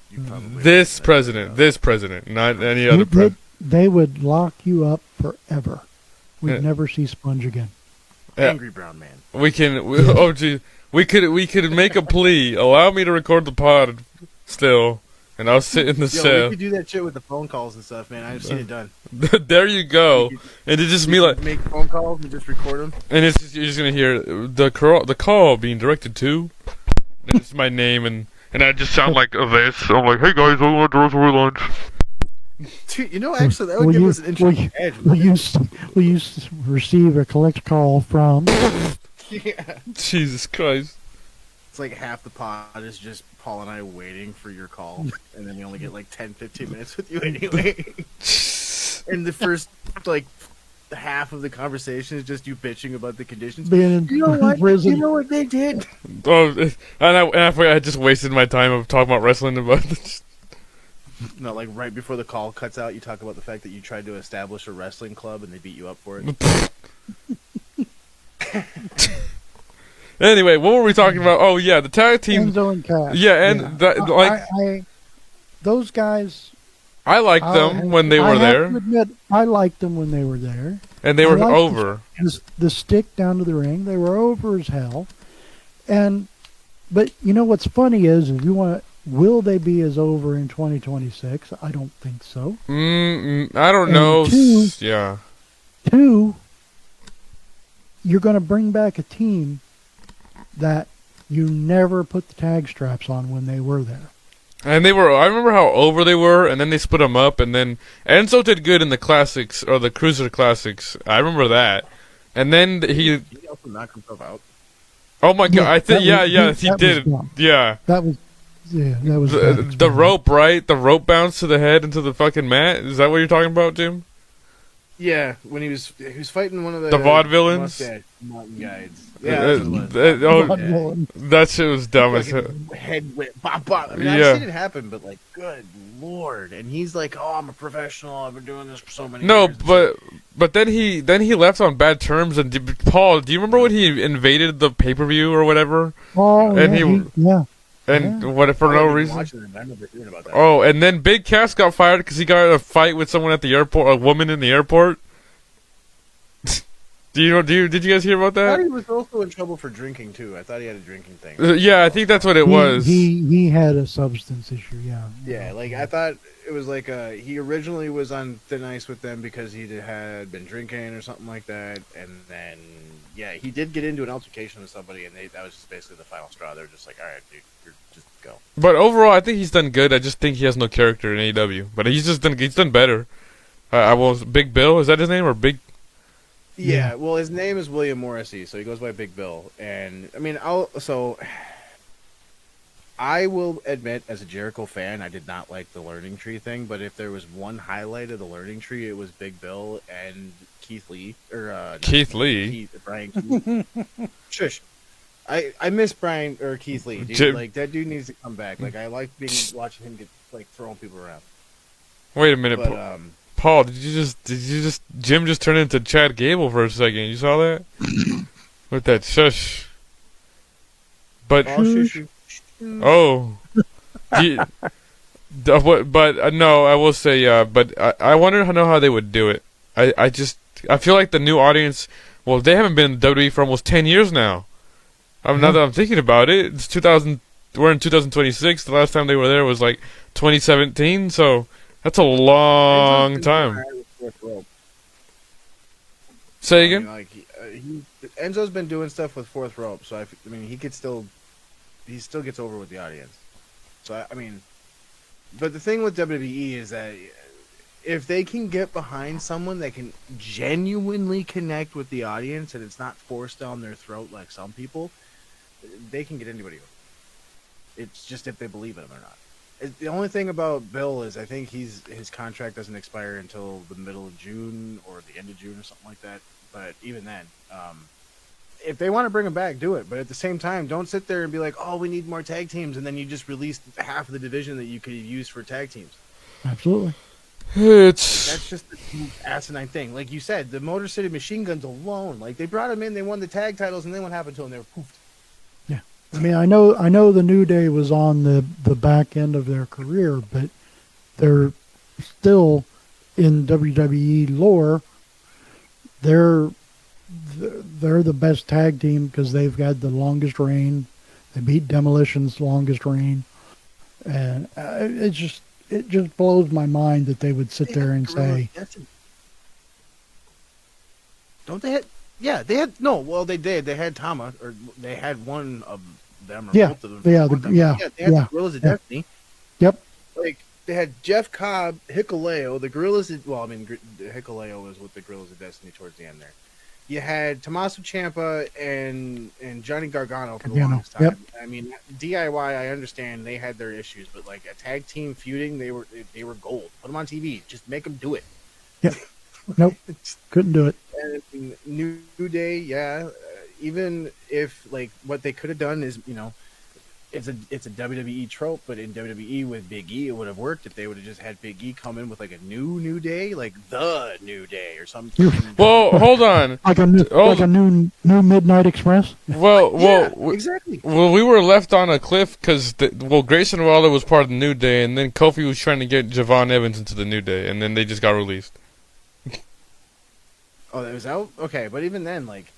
You probably This wouldn't. president, not any other president. They would lock you up forever. We'd Yeah. never see Sponge again. Yeah. Angry brown man. We could make a plea. Allow me to record the pod still. and I'll sit in the Yo, we cell. could do that shit with the phone calls and stuff, man. I've seen it done. There you We go. could, And it's just we me like, could make phone calls and just record them. and it's just, you're just gonna hear the call being directed to. And it's my name, and I just sound like this. I'm like, hey guys, welcome to WrestleLaunch. Dude, you know, actually, that would give us an interesting edge. Will you receive a collect call from? Yeah. Jesus Christ. It's like half the pod is just Paul and I waiting for your call, and then we only get like 10, 15 minutes with you anyway. And the first, like, half of the conversation is just you bitching about the conditions. Being You know what? prison. You know what they did? Oh, and I forgot I just wasted my time of talking about wrestling about. No, like right before the call cuts out, you talk about the fact that you tried to establish a wrestling club and they beat you up for it. Anyway, what were we talking about? Oh yeah, the tag team. Enzo and Cass. Yeah, and that, like those guys. I liked them when they were I there, have to admit, I liked them when they were there. and they I were liked over. The stick down to the ring. They were over as hell. But you know what's funny is if you want, will they be as over in 2026? I don't think so. I don't And know. two- Yeah. Two, you're going to bring back a team that you never put the tag straps on when they were there. And they were. I remember how over they were, and then they split them up, and then Enzo did good in the classics or the Cruiser Classics. I remember that, and then he. Did he also knock himself out? Oh my god! I think that he was did. dumb. Yeah, That was bad the rope, right? The rope bounced to the head into the fucking mat. Is that what you're talking about, Jim? Yeah, when he was fighting one of the vaudevillains? mustache mountain guides. Yeah, that's what it was. Oh, Villain. that shit was dumb as hell. Fucking head whip, bop, bop. I mean, Yeah. I've seen it happen, but like, good lord! And he's like, "Oh, I'm a professional. I've been doing this for so many No, years." but then he left on bad terms. And Paul, do you remember when he invaded the pay-per-view or whatever? Oh, And yeah. And what for I no wasn't reason? watching it, I remember hearing about that. Oh, and then Big Cass got fired because he got in a fight with someone at the airport, a woman in the airport. Did you guys hear about I thought that? he was also in trouble for drinking too. I thought he had a drinking thing. Yeah, I think that's what it was. He had a substance issue, yeah. Yeah, like I thought it was like he originally was on thin ice with them because he had been drinking or something like that, and then yeah, he did get into an altercation with somebody, and that was just basically the final straw. They were just like, "All right, dude, you're just go." But overall, I think he's done good. I just think he has no character in AEW. But he's done better. I was Big Bill. Is that his name or Big? Yeah, well, his name is William Morrissey, so he goes by Big Bill. And I mean, I will admit, as a Jericho fan, I did not like the learning tree thing. But if there was one highlight of the learning tree, it was Big Bill and Keith Lee Keith Lee. Brian Keith. Shush. I miss Brian or Keith Lee. Dude. Jim- Like that dude needs to come back. Like I like watching him get like throwing people around. Wait a minute, But Paul. Jim just turned into Chad Gable for a second. You saw that? With that shush. But I'll shush you. oh, no, I will say but I wonder how they would do it. I feel like the new audience. Well, they haven't been in WWE for almost 10 years now. Now that I'm thinking about it, it's 2000. We're in 2026. The last time they were there was like 2017. So that's a long time. Say again. I mean, Enzo's been doing stuff with fourth rope, so I mean, he still gets over with the audience. So I mean, but the thing with WWE is that if they can get behind someone that can genuinely connect with the audience and it's not forced down their throat like some people, they can get anybody over. It's just if they believe in him or not. The only thing about Bill is I think his contract doesn't expire until the middle of June or the end of June or something like that. But even then, if they want to bring him back, do it. But at the same time, don't sit there and be like, "Oh, we need more tag teams," and then you just released half of the division that you could use for tag teams. Absolutely. That's just the asinine thing. Like you said, the Motor City Machine Guns alone, like they brought them in, they won the tag titles, and then what happened to them? They were poofed. Yeah. I mean, I know the New Day was on the back end of their career, but they're still in WWE lore. They're the best tag team because they've got the longest reign. They beat Demolition's longest reign. And it just blows my mind that they would sit They there had and Gorilla say, Destiny. Don't they had? Yeah, they had. No, well, they did. They had Tama, or they had one of them, or yeah, both of them. yeah, For a long time. yeah, Yeah, they had the yeah, Gorillas of yeah, Destiny. yep, Like they had Jeff Cobb, Hikuleo, the Gorillas. Well, I mean, Hikuleo was with the Gorillas of Destiny towards the end there. You had Tommaso Ciampa and Johnny Gargano for the Gargano, longest yep. time. I mean, DIY, I understand they had their issues, but like a tag team feuding, they were gold. Put them on TV, just make them do it. Yep. Nope. Couldn't do it. And New Day, yeah. Even if like what they could have done is, it's a WWE trope, but in WWE with Big E, it would have worked if they would have just had Big E come in with like a New Day, like the New Day or something. Well, hold on. Like a new Midnight Express. Yeah, exactly. Well, we were left on a cliff because Grayson Waller was part of the New Day, and then Kofi was trying to get Javon Evans into the New Day, and then they just got released. Oh, that was out? Okay, but even then, like,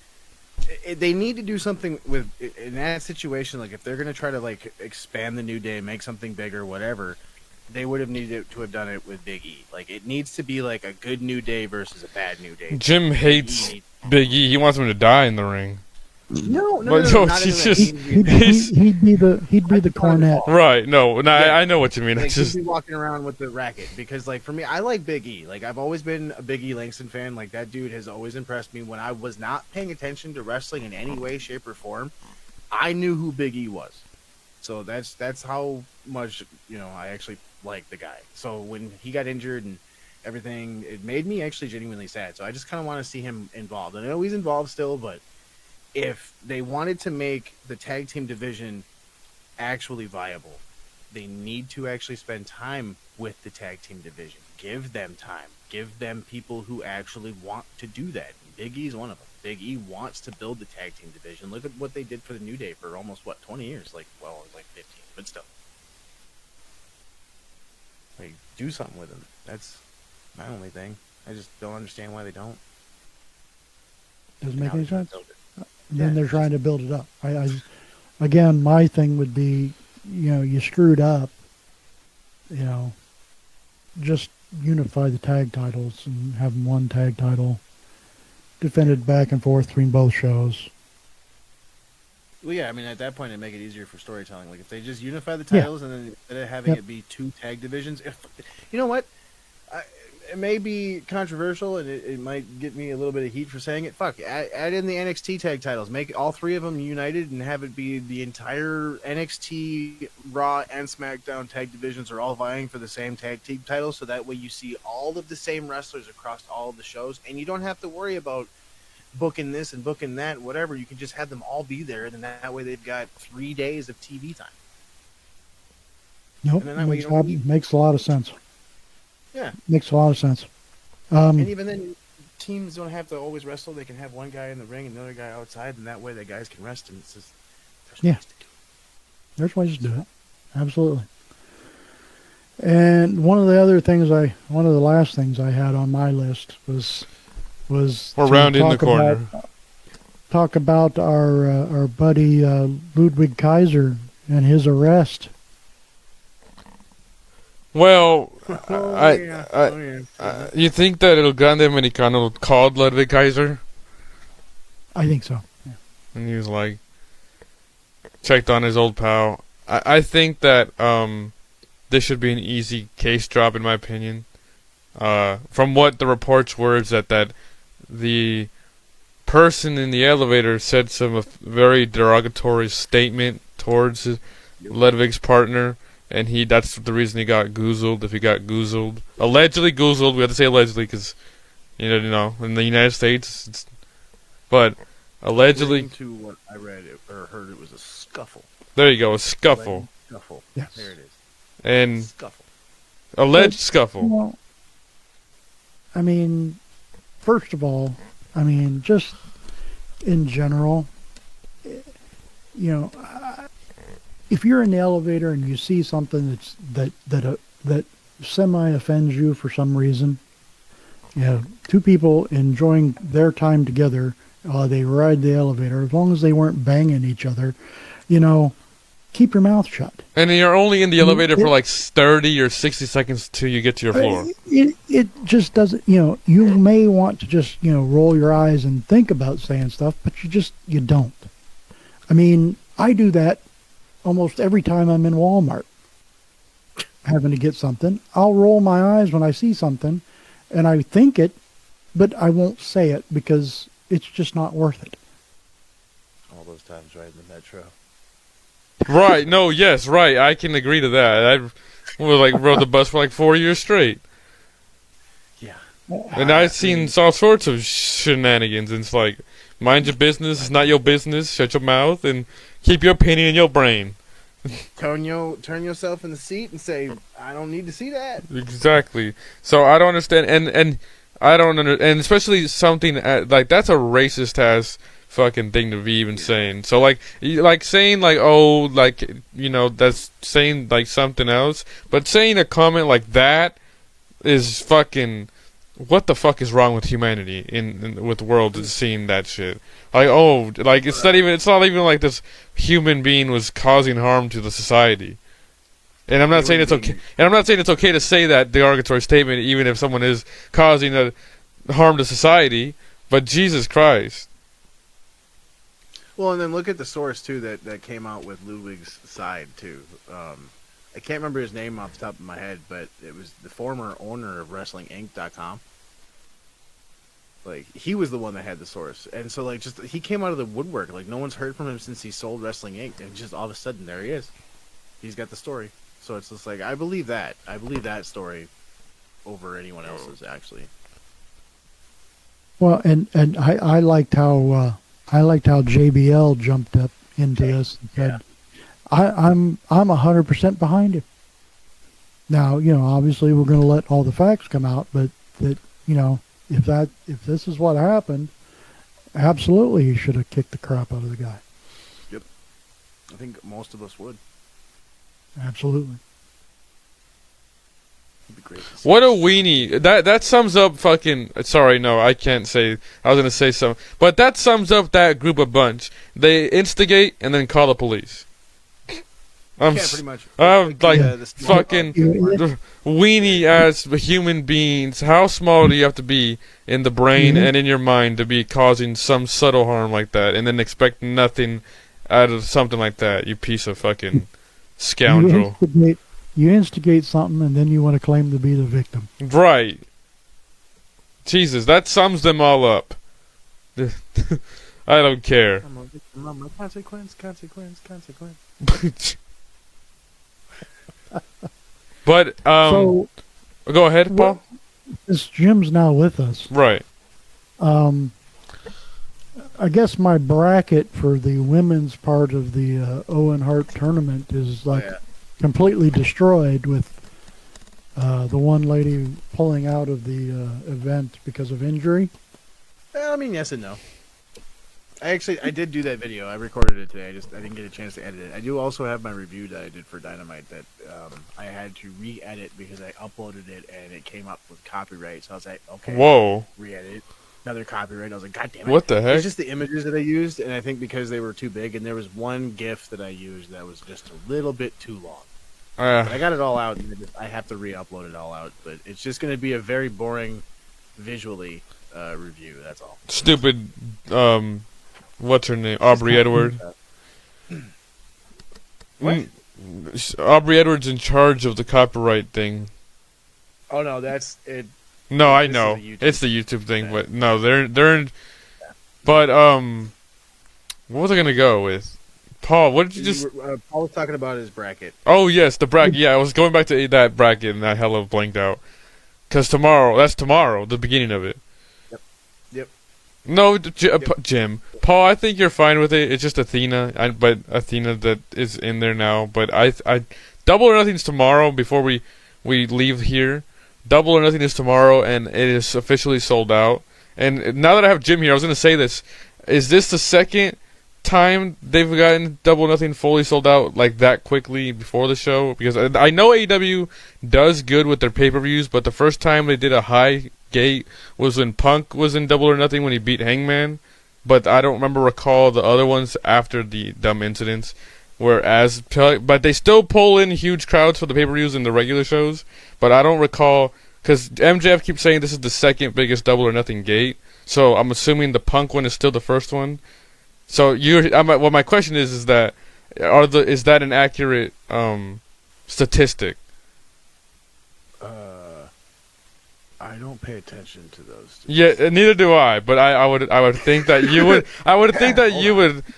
they need to do something with in that situation. Like, if they're gonna try to like expand the New Day, make something bigger, whatever, they would have needed to have done it with Big E. Like, it needs to be like a good New Day versus a bad New Day. Jim hates Big E. He wants him to die in the ring. No, He'd be the cornet. Right? No, I know what you mean. Like, It's just he'd be walking around with the racket because, like, for me, I like Big E. Like, I've always been a Big E Langston fan. Like, that dude has always impressed me. When I was not paying attention to wrestling in any way, shape, or form, I knew who Big E was. So that's how much I actually like the guy. So when he got injured and everything, it made me actually genuinely sad. So I just kind of want to see him involved. I know he's involved still, but if they wanted to make the tag team division actually viable, they need to actually spend time with the tag team division. Give them time. Give them people who actually want to do that. Big E's one of them. Big E wants to build the tag team division. Look at what they did for the New Day for almost 20 years. It was like 15, but still. Like, do something with them. That's my only thing. I just don't understand why they don't. Doesn't make any sense. And Yeah, then they're trying to build it up. Again, my thing would be, you screwed up. Just unify the tag titles and have them one tag title defended back and forth between both shows. Well, yeah, I mean, at that point, it'd make it easier for storytelling. Like, if they just unify the titles and then instead of having it be two tag divisions, you know what? It may be controversial and it might get me a little bit of heat for saying it. Fuck, add in the NXT tag titles. Make all three of them united and have it be the entire NXT, Raw, and SmackDown tag divisions are all vying for the same tag team titles. So that way you see all of the same wrestlers across all of the shows and you don't have to worry about booking this and booking that, whatever. You can just have them all be there, and then that way they've got 3 days of TV time. Nope, makes a lot of sense. Yeah, makes a lot of sense. And even then, teams don't have to always wrestle. They can have one guy in the ring and the other guy outside, and that way the guys can rest. And it's just there's ways to do it. Absolutely. And one of the last things I had on my list was we're rounding the corner. Talk about our buddy Ludwig Kaiser and his arrest. Well, you think that El Grande Americano called Ludwig Kaiser? I think so. Yeah. And he was like, checked on his old pal. I think that this should be an easy case drop, in my opinion. From what the reports were, is that the person in the elevator said some very derogatory statement towards Ludwig's partner. And that's the reason he got goozled. If he got goozled, allegedly goozled, we have to say allegedly because, in the United States, but allegedly. According to what I read or heard, it was a scuffle. There you go, a scuffle. Scuffle. Yes. There it is. And scuffle. Alleged scuffle. Well, I mean, first of all, just in general, if you're in the elevator and you see something that semi offends you for some reason, two people enjoying their time together, they ride the elevator. As long as they weren't banging each other, keep your mouth shut. And you're only in the elevator for like 30 or 60 seconds till you get to your floor. It just doesn't, you may want to just, roll your eyes and think about saying stuff, but you don't. I mean, I do that almost every time I'm in Walmart having to get something. I'll roll my eyes when I see something and I think it, but I won't say it because it's just not worth it. All those times riding the metro. Right. No, yes, right. I can agree to that. I rode the bus for like 4 years straight. Yeah. And I've seen all sorts of shenanigans. And it's like, mind your business. It's not your business. Shut your mouth and keep your opinion in your brain. Turn yourself in the seat and say, I don't need to see that. Exactly. So I don't understand. And I don't understand. And especially something like that's a racist ass fucking thing to be even saying. So like saying like, oh, like, that's saying like something else, but saying a comment like that is fucking, what the fuck is wrong with humanity with the world is seeing that shit. Like, oh, like it's not even like this human being was causing harm to the society. And I'm not saying it's okay. And I'm not saying it's okay to say that derogatory statement even if someone is causing a harm to society, but Jesus Christ. Well, and then look at the source, too, that came out with Ludwig's side, too. I can't remember his name off the top of my head, but it was the former owner of WrestlingInc.com. Like, he was the one that had the source. And so, like, just he came out of the woodwork. Like, no one's heard from him since he sold Wrestling Inc. And just all of a sudden, there he is. He's got the story. So it's just like, I believe that. I believe that story over anyone else's, actually. Well, and I liked how JBL jumped up into this and said, I'm 100% behind him. Now, obviously we're going to let all the facts come out, but that, if this is what happened, absolutely he should have kicked the crap out of the guy. Yep. I think most of us would. Absolutely. What a weenie. That sums up fucking... Sorry, no, I can't say... I was going to say something. But that sums up that group of bunch. They instigate and then call the police. Pretty much. I'm like fucking weenie-ass human beings. How small do you have to be in the brain and in your mind to be causing some subtle harm like that and then expect nothing out of something like that, you piece of fucking scoundrel. You instigate something and then you want to claim to be the victim. Right. Jesus, that sums them all up. I don't care. Consequence. But, so, go ahead, Paul. This Jim's now with us. Right. I guess my bracket for the women's part of the Owen Hart tournament is completely destroyed with the one lady pulling out of the event because of injury. I mean, yes and no. I did do that video. I recorded it today. I didn't get a chance to edit it. I do also have my review that I did for Dynamite that I had to re-edit because I uploaded it and it came up with copyright. So I was like, okay, whoa, re-edit another copyright. I was like, God damn it! What the heck? It's just the images that I used, and I think because they were too big, and there was one GIF that I used that was just a little bit too long. But I got it all out, and I have to re-upload it all out. But it's just going to be a very boring, visually review. That's all. Stupid. What's her name? Aubrey Edwards. What? Aubrey Edwards in charge of the copyright thing. Oh no, that's it. No, I know it's the YouTube thing, but no, they're in. But what was I gonna go with? Paul, what did you just? Paul was talking about his bracket. Oh yes, the bracket. Yeah, I was going back to that bracket, and I hella blanked out. Cause that's tomorrow, the beginning of it. Yep. No, Jim. Paul, I think you're fine with it. It's just Athena, but Athena that is in there now. But I Double or Nothing's tomorrow before we leave here. Double or Nothing is tomorrow, and it is officially sold out. And now that I have Jim here, I was going to say this. Is this the second time they've gotten Double or Nothing fully sold out like that quickly before the show? Because I know AEW does good with their pay-per-views, but the first time they did a high gate was when Punk was in Double or Nothing when he beat Hangman. But I don't recall the other ones after the dumb incidents. But they still pull in huge crowds for the pay-per-views and the regular shows. But I don't recall, because MJF keeps saying this is the second biggest Double or Nothing gate. So I'm assuming the Punk one is still the first one. So my question is that is that an accurate statistic? I don't pay attention to those. Yeah, neither do I. But I would think that you would. I would think that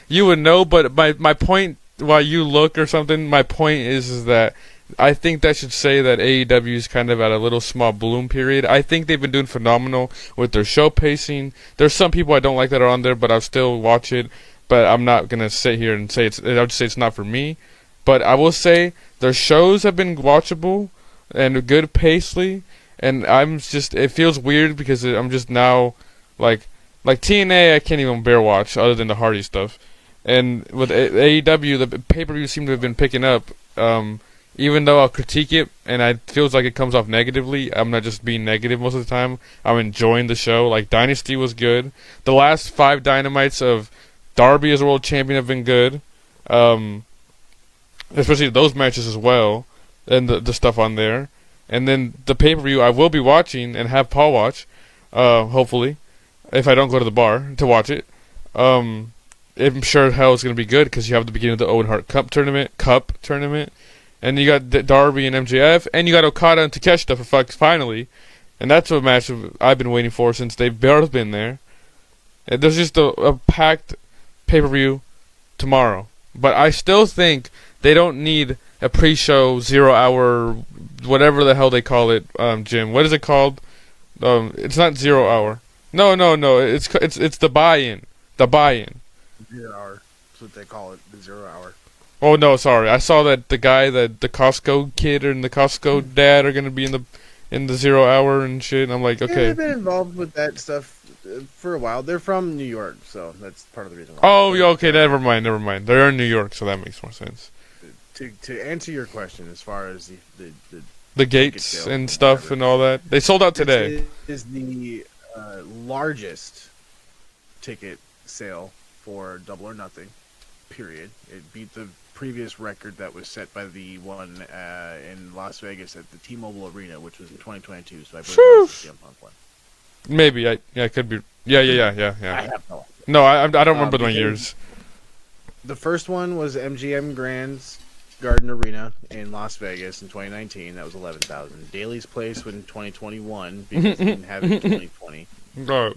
you would know. But my point, while you look or something, my point is that I think that should say that AEW is kind of at a little small bloom period. I think they've been doing phenomenal with their show pacing. There's some people I don't like that are on there, but I'll still watch it. But I'm not gonna sit here and say I'll just say it's not for me. But I will say their shows have been watchable and good pacely. And it feels weird because I'm just now, like TNA, I can't even bear watch other than the Hardy stuff. And with AEW, the pay-per-views seem to have been picking up. Even though I'll critique it, and it feels like it comes off negatively, I'm not just being negative most of the time. I'm enjoying the show. Like, Dynasty was good. The last 5 Dynamites of Darby as world champion have been good. Especially those matches as well. And the stuff on there. And then the pay-per-view I will be watching and have Paul watch, hopefully, if I don't go to the bar to watch it. I'm sure hell it's going to be good because you have the beginning of the Owen Hart Cup tournament, and you got Darby and MJF, and you got Okada and Takeshita for finally, and that's a match I've been waiting for since they've both been there. And there's just a packed pay-per-view tomorrow, but I still think they don't need a pre-show 0 hour, whatever the hell they call it, Jim. What is it called? It's not 0 hour. No. It's the buy-in. The buy-in. 0 hour. That's what they call it. The 0 hour. Oh no, sorry. I saw that the guy that the Costco kid and the Costco dad are gonna be in the 0 hour and shit. And I'm like, okay. Yeah, they've been involved with that stuff for a while. They're from New York, so that's part of the reason why. Oh, yeah, okay. Never mind. They're in New York, so that makes more sense. To answer your question, as far as the gates and stuff and all that, they sold out today. This is the largest ticket sale for Double or Nothing. Period. It beat the previous record that was set by the one in Las Vegas at the T-Mobile Arena, which was in 2022. So I believe that was the CM Punk one. Maybe it could be. Yeah. I have no idea. No, I don't remember the years. The first one was MGM Grand's Garden Arena in Las Vegas in 2019. That was 11,000. Daly's Place in 2021 because they didn't have it in 2020. No.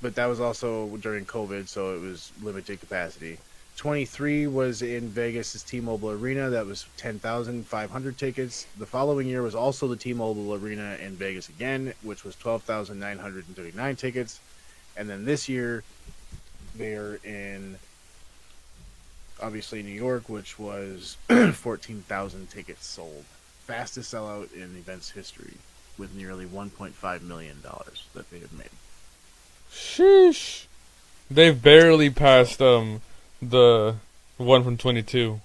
But that was also during COVID, so it was limited capacity. 23 was in Vegas' T-Mobile Arena. That was 10,500 tickets. The following year was also the T-Mobile Arena in Vegas again, which was 12,939 tickets. And then this year, they're in, obviously, New York, which was 14,000 tickets sold. Fastest sellout in event's history, with nearly $1.5 million that they have made. Sheesh. They've barely passed the one from 22.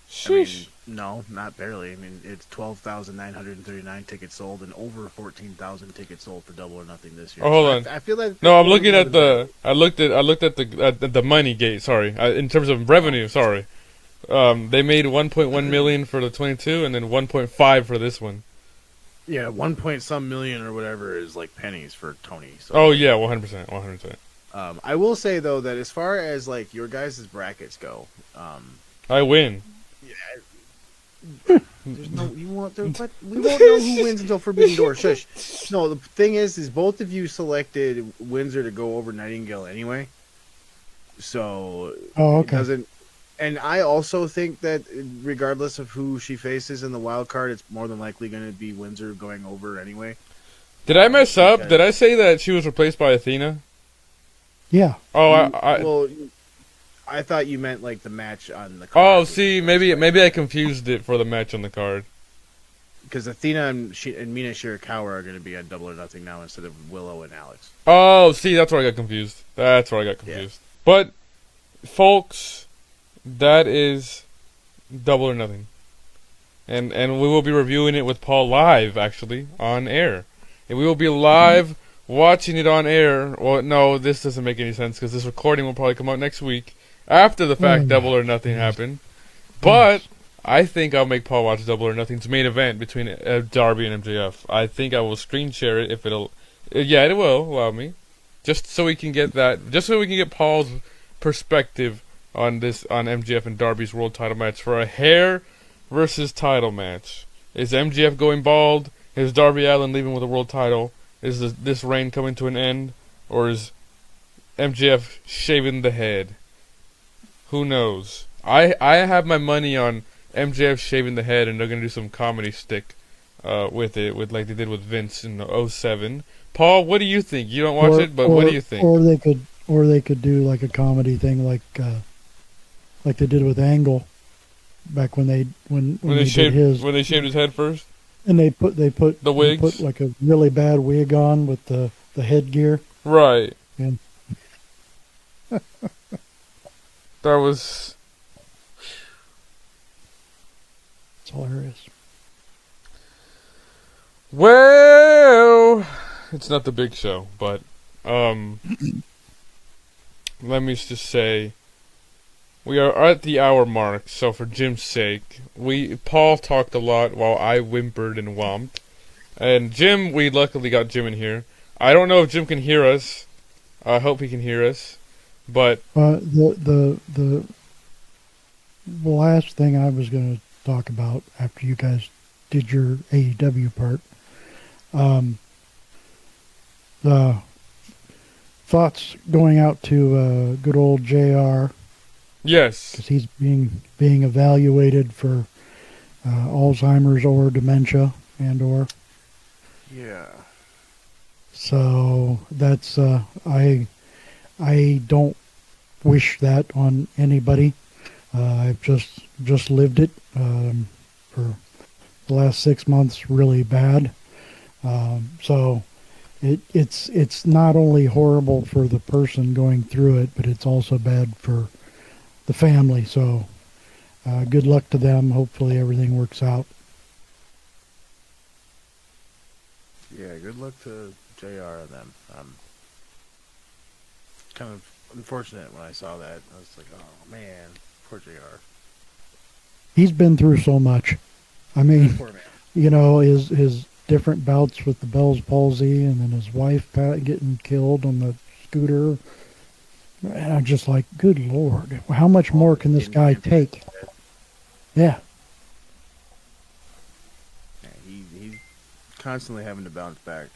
Sheesh. I mean, no, not barely. I mean, it's 12,939 tickets sold and over 14,000 tickets sold for Double or Nothing this year. Oh, hold on. I feel like no, I'm looking at I looked at the money gate. Sorry, in terms of revenue. Sorry, they made 1.1 million for the 22, and then 1.5 for this one. Yeah, 1 point some million or whatever is like pennies for Tony. So. Oh yeah, 100%. I will say though that as far as like your guys' brackets go, I win. There's no you won't there, but we won't know who wins until Forbidden Door. Shush. No, the thing is both of you selected Windsor to go over Nightingale anyway. So okay. It doesn't. And I also think that regardless of who she faces in the wild card, it's more than likely going to be Windsor going over anyway. Did I mess up? Did I say that she was replaced by Athena? Yeah. Oh, well, I thought you meant like the match on the card. Oh, see, maybe I confused it for the match on the card. Because Athena and Mina Shirakawa are going to be on Double or Nothing now instead of Willow and Alex. Oh, see, that's where I got confused. Yeah. But, folks, that is Double or Nothing. And we will be reviewing it with Paul live, actually, on air. And we will be live watching it on air. Well, no, this doesn't make any sense because this recording will probably come out next week after the fact Double or Nothing happened. But I think I'll make Paul watch Double or Nothing's main event between Darby and MJF. I think I will screen share it if it'll. Yeah, it will allow me, just so we can get that. Just so we can get Paul's perspective on MJF and Darby's world title match for a hair versus title match. Is MJF going bald? Is Darby Allin leaving with a world title? Is this reign coming to an end? Or is MJF shaving the head? Who knows? I have my money on MJF shaving the head, and they're going to do some comedy stick with it, with like they did with Vince in '07. Paul, what do you think? You don't watch it, but what do you think? Or they could do like a comedy thing like they did with Angle back when they shaved his, when they shaved his head first. And they put the wigs. They put like a really bad wig on with the headgear. Right. And that was. It's hilarious. Well, it's not the big show, but let me just say we are at the hour mark, so for Jim's sake, Paul talked a lot while I whimpered and whomped. And Jim, we luckily got Jim in here. I don't know if Jim can hear us. I hope he can hear us. But the last thing I was going to talk about after you guys did your AEW part, the thoughts going out to good old JR. Yes, because he's being evaluated for Alzheimer's or dementia or. Yeah. So that's I don't wish that on anybody. I've just lived it for the last 6 months, really bad. So it's not only horrible for the person going through it, but it's also bad for the family. So good luck to them. Hopefully everything works out. Yeah, good luck to JR and them. Kind of unfortunate when I saw that. I was like, oh man, poor JR. He's been through so much. I mean, Poor man. You know, his different bouts with the Bell's palsy, and then his wife getting killed on the scooter. And I'm just like, good Lord, how much more can this guy take? Yeah. He's constantly having to bounce back.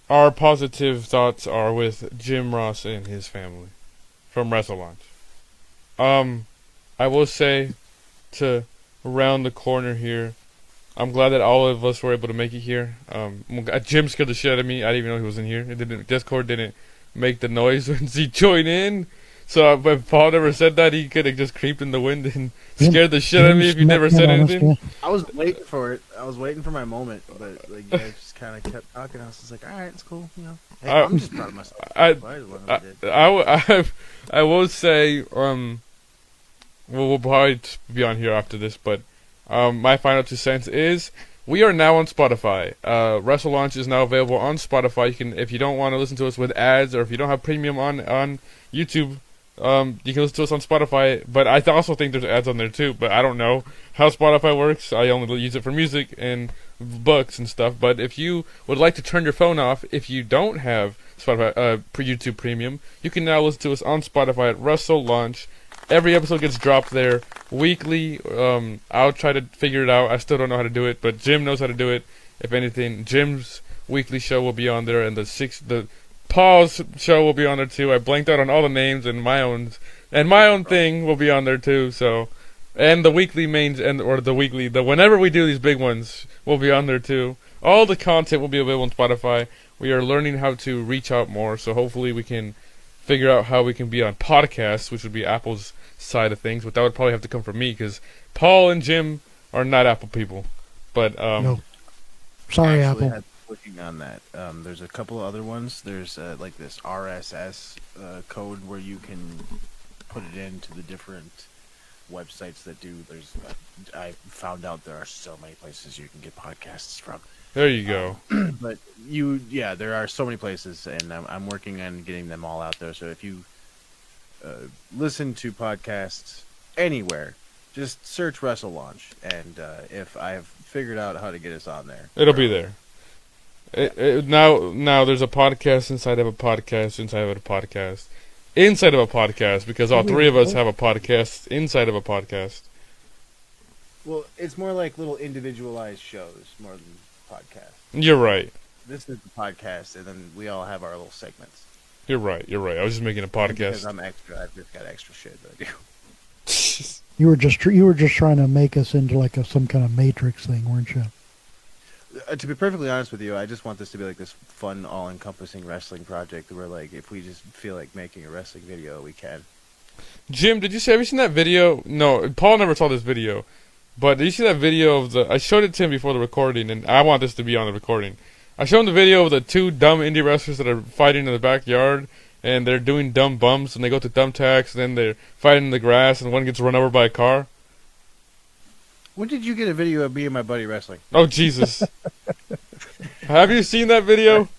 Our positive thoughts are with Jim Ross and his family from WrestleLaunch. I will say, to round the corner here, I'm glad that all of us were able to make it here. Jim scared the shit out of me. I didn't even know he was in here. Discord didn't make the noise when he joined in. So if Paul never said that, he could have just creeped in the wind and scared the shit out of me if he never said anything. I was waiting for it. I was waiting for my moment, but like, you guys just kind of kept talking. I was just like, all right, it's cool. You know, hey, I'm just proud of myself. I will say, we'll probably be on here after this, but my final 2 cents is we are now on Spotify. WrestleLaunch is now available on Spotify. You can, if you don't want to listen to us with ads, or if you don't have premium on YouTube, you can listen to us on Spotify. But I also think there's ads on there too. But I don't know how Spotify works. I only use it for music and books and stuff. But if you would like to turn your phone off, if you don't have Spotify YouTube Premium, you can now listen to us on Spotify at WrestleLaunch. Every episode gets dropped there weekly. I'll try to figure it out. I still don't know how to do it, but Jim knows how to do it. If anything, Jim's weekly show will be on there, and the Paul's show will be on there too. I blanked out on all the names, and my own thing will be on there too. So, and the weekly mains whenever we do these big ones will be on there too. All the content will be available on Spotify. We are learning how to reach out more, so hopefully we can figure out how we can be on podcasts, which would be Apple's side of things, but that would probably have to come from me because Paul and Jim are not Apple people. But no. Sorry, actually Apple. Looking on that, there's a couple of other ones. There's like this RSS code where you can put it into the different websites that do. I found out there are so many places you can get podcasts from. There you go. But there are so many places, and I'm working on getting them all out there. So if you listen to podcasts anywhere, just search WrestleLaunch, and if I have figured out how to get us on there, It'll be there. Now there's a podcast inside of a podcast inside of a podcast inside of a podcast because all three of us have a podcast inside of a podcast. Well, it's more like little individualized shows more than podcasts. You're right. This is the podcast, and then we all have our little segments. You're right. I was just making a podcast. Because I'm extra, I've just got extra shit that I do. You were just trying to make us into like some kind of Matrix thing, weren't you? To be perfectly honest with you, I just want this to be like this fun, all-encompassing wrestling project where, like, if we just feel like making a wrestling video, we can. Jim, have you seen that video? No, Paul never saw this video. But did you see that video of I showed it to him before the recording, and I want this to be on the recording. I showed him the video of the two dumb indie wrestlers that are fighting in the backyard, and they're doing dumb bumps, and they go to thumbtacks, and then they're fighting in the grass, and one gets run over by a car. When did you get a video of me and my buddy wrestling? Oh, Jesus. Have you seen that video?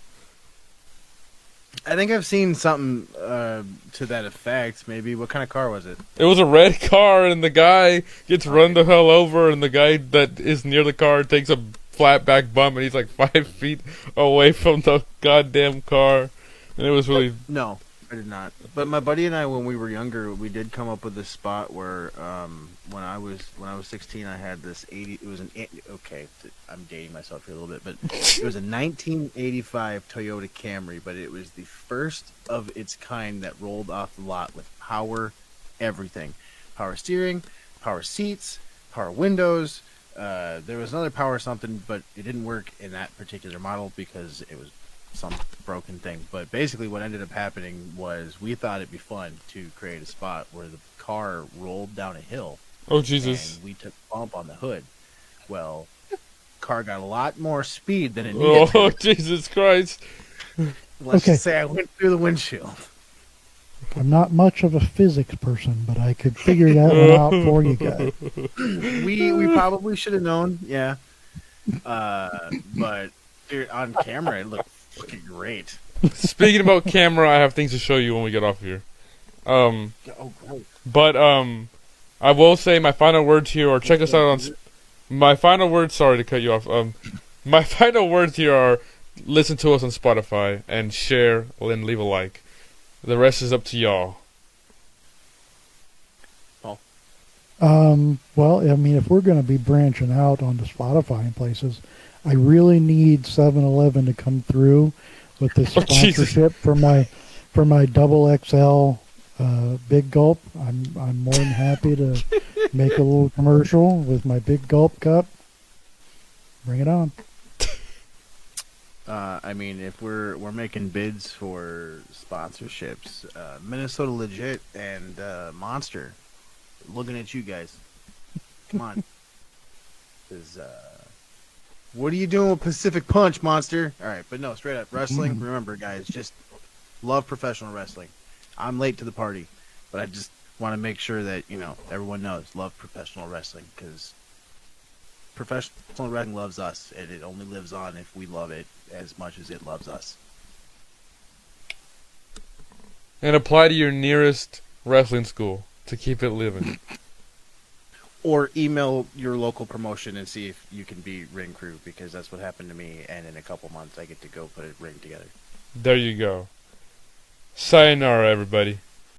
I think I've seen something to that effect, maybe. What kind of car was it? It was a red car, and the guy gets run the hell over, and the guy that is near the car takes a flat back bump, and he's like 5 feet away from the goddamn car. And it was really... No, I did not. But my buddy and I, when we were younger, we did come up with this spot where when I was 16, I had this 80... It was okay, I'm dating myself here a little bit, but it was a 1985 Toyota Camry, but it was the first of its kind that rolled off the lot with power everything. Power steering, power seats, power windows. There was another power something, but it didn't work in that particular model because it was some broken thing. But basically what ended up happening was we thought it'd be fun to create a spot where the car rolled down a hill. Oh, Jesus. And we took a bump on the hood. Well, car got a lot more speed than it needed Oh, to. Jesus Christ. Let's just say I went through the windshield. I'm not much of a physics person, but I could figure that one out for you guys. We probably should have known, yeah. But on camera, it looked fucking great. Speaking about camera, I have things to show you when we get off here. Oh, great. But I will say my final words here are check us out on. My final words. Sorry to cut you off. My final words here are listen to us on Spotify and share and leave a like. The rest is up to y'all. Paul? Well, I mean, if we're going to be branching out onto Spotify and places, I really need 7-Eleven to come through with this sponsorship for my double XL Big Gulp. I'm more than happy to make a little commercial with my Big Gulp cup. Bring it on. I mean, if we're making bids for sponsorships, Minnesota Legit and Monster, looking at you guys. Come on. 'Cause, what are you doing with Pacific Punch, Monster? All right, but no, straight up wrestling. Remember, guys, just love professional wrestling. I'm late to the party, but I just want to make sure that everyone knows love professional wrestling because professional wrestling loves us, and it only lives on if we love it as much as it loves us. And apply to your nearest wrestling school to keep it living. Or email your local promotion and see if you can be ring crew, because that's what happened to me, and in a couple months I get to go put a ring together. There you go. Sayonara, everybody.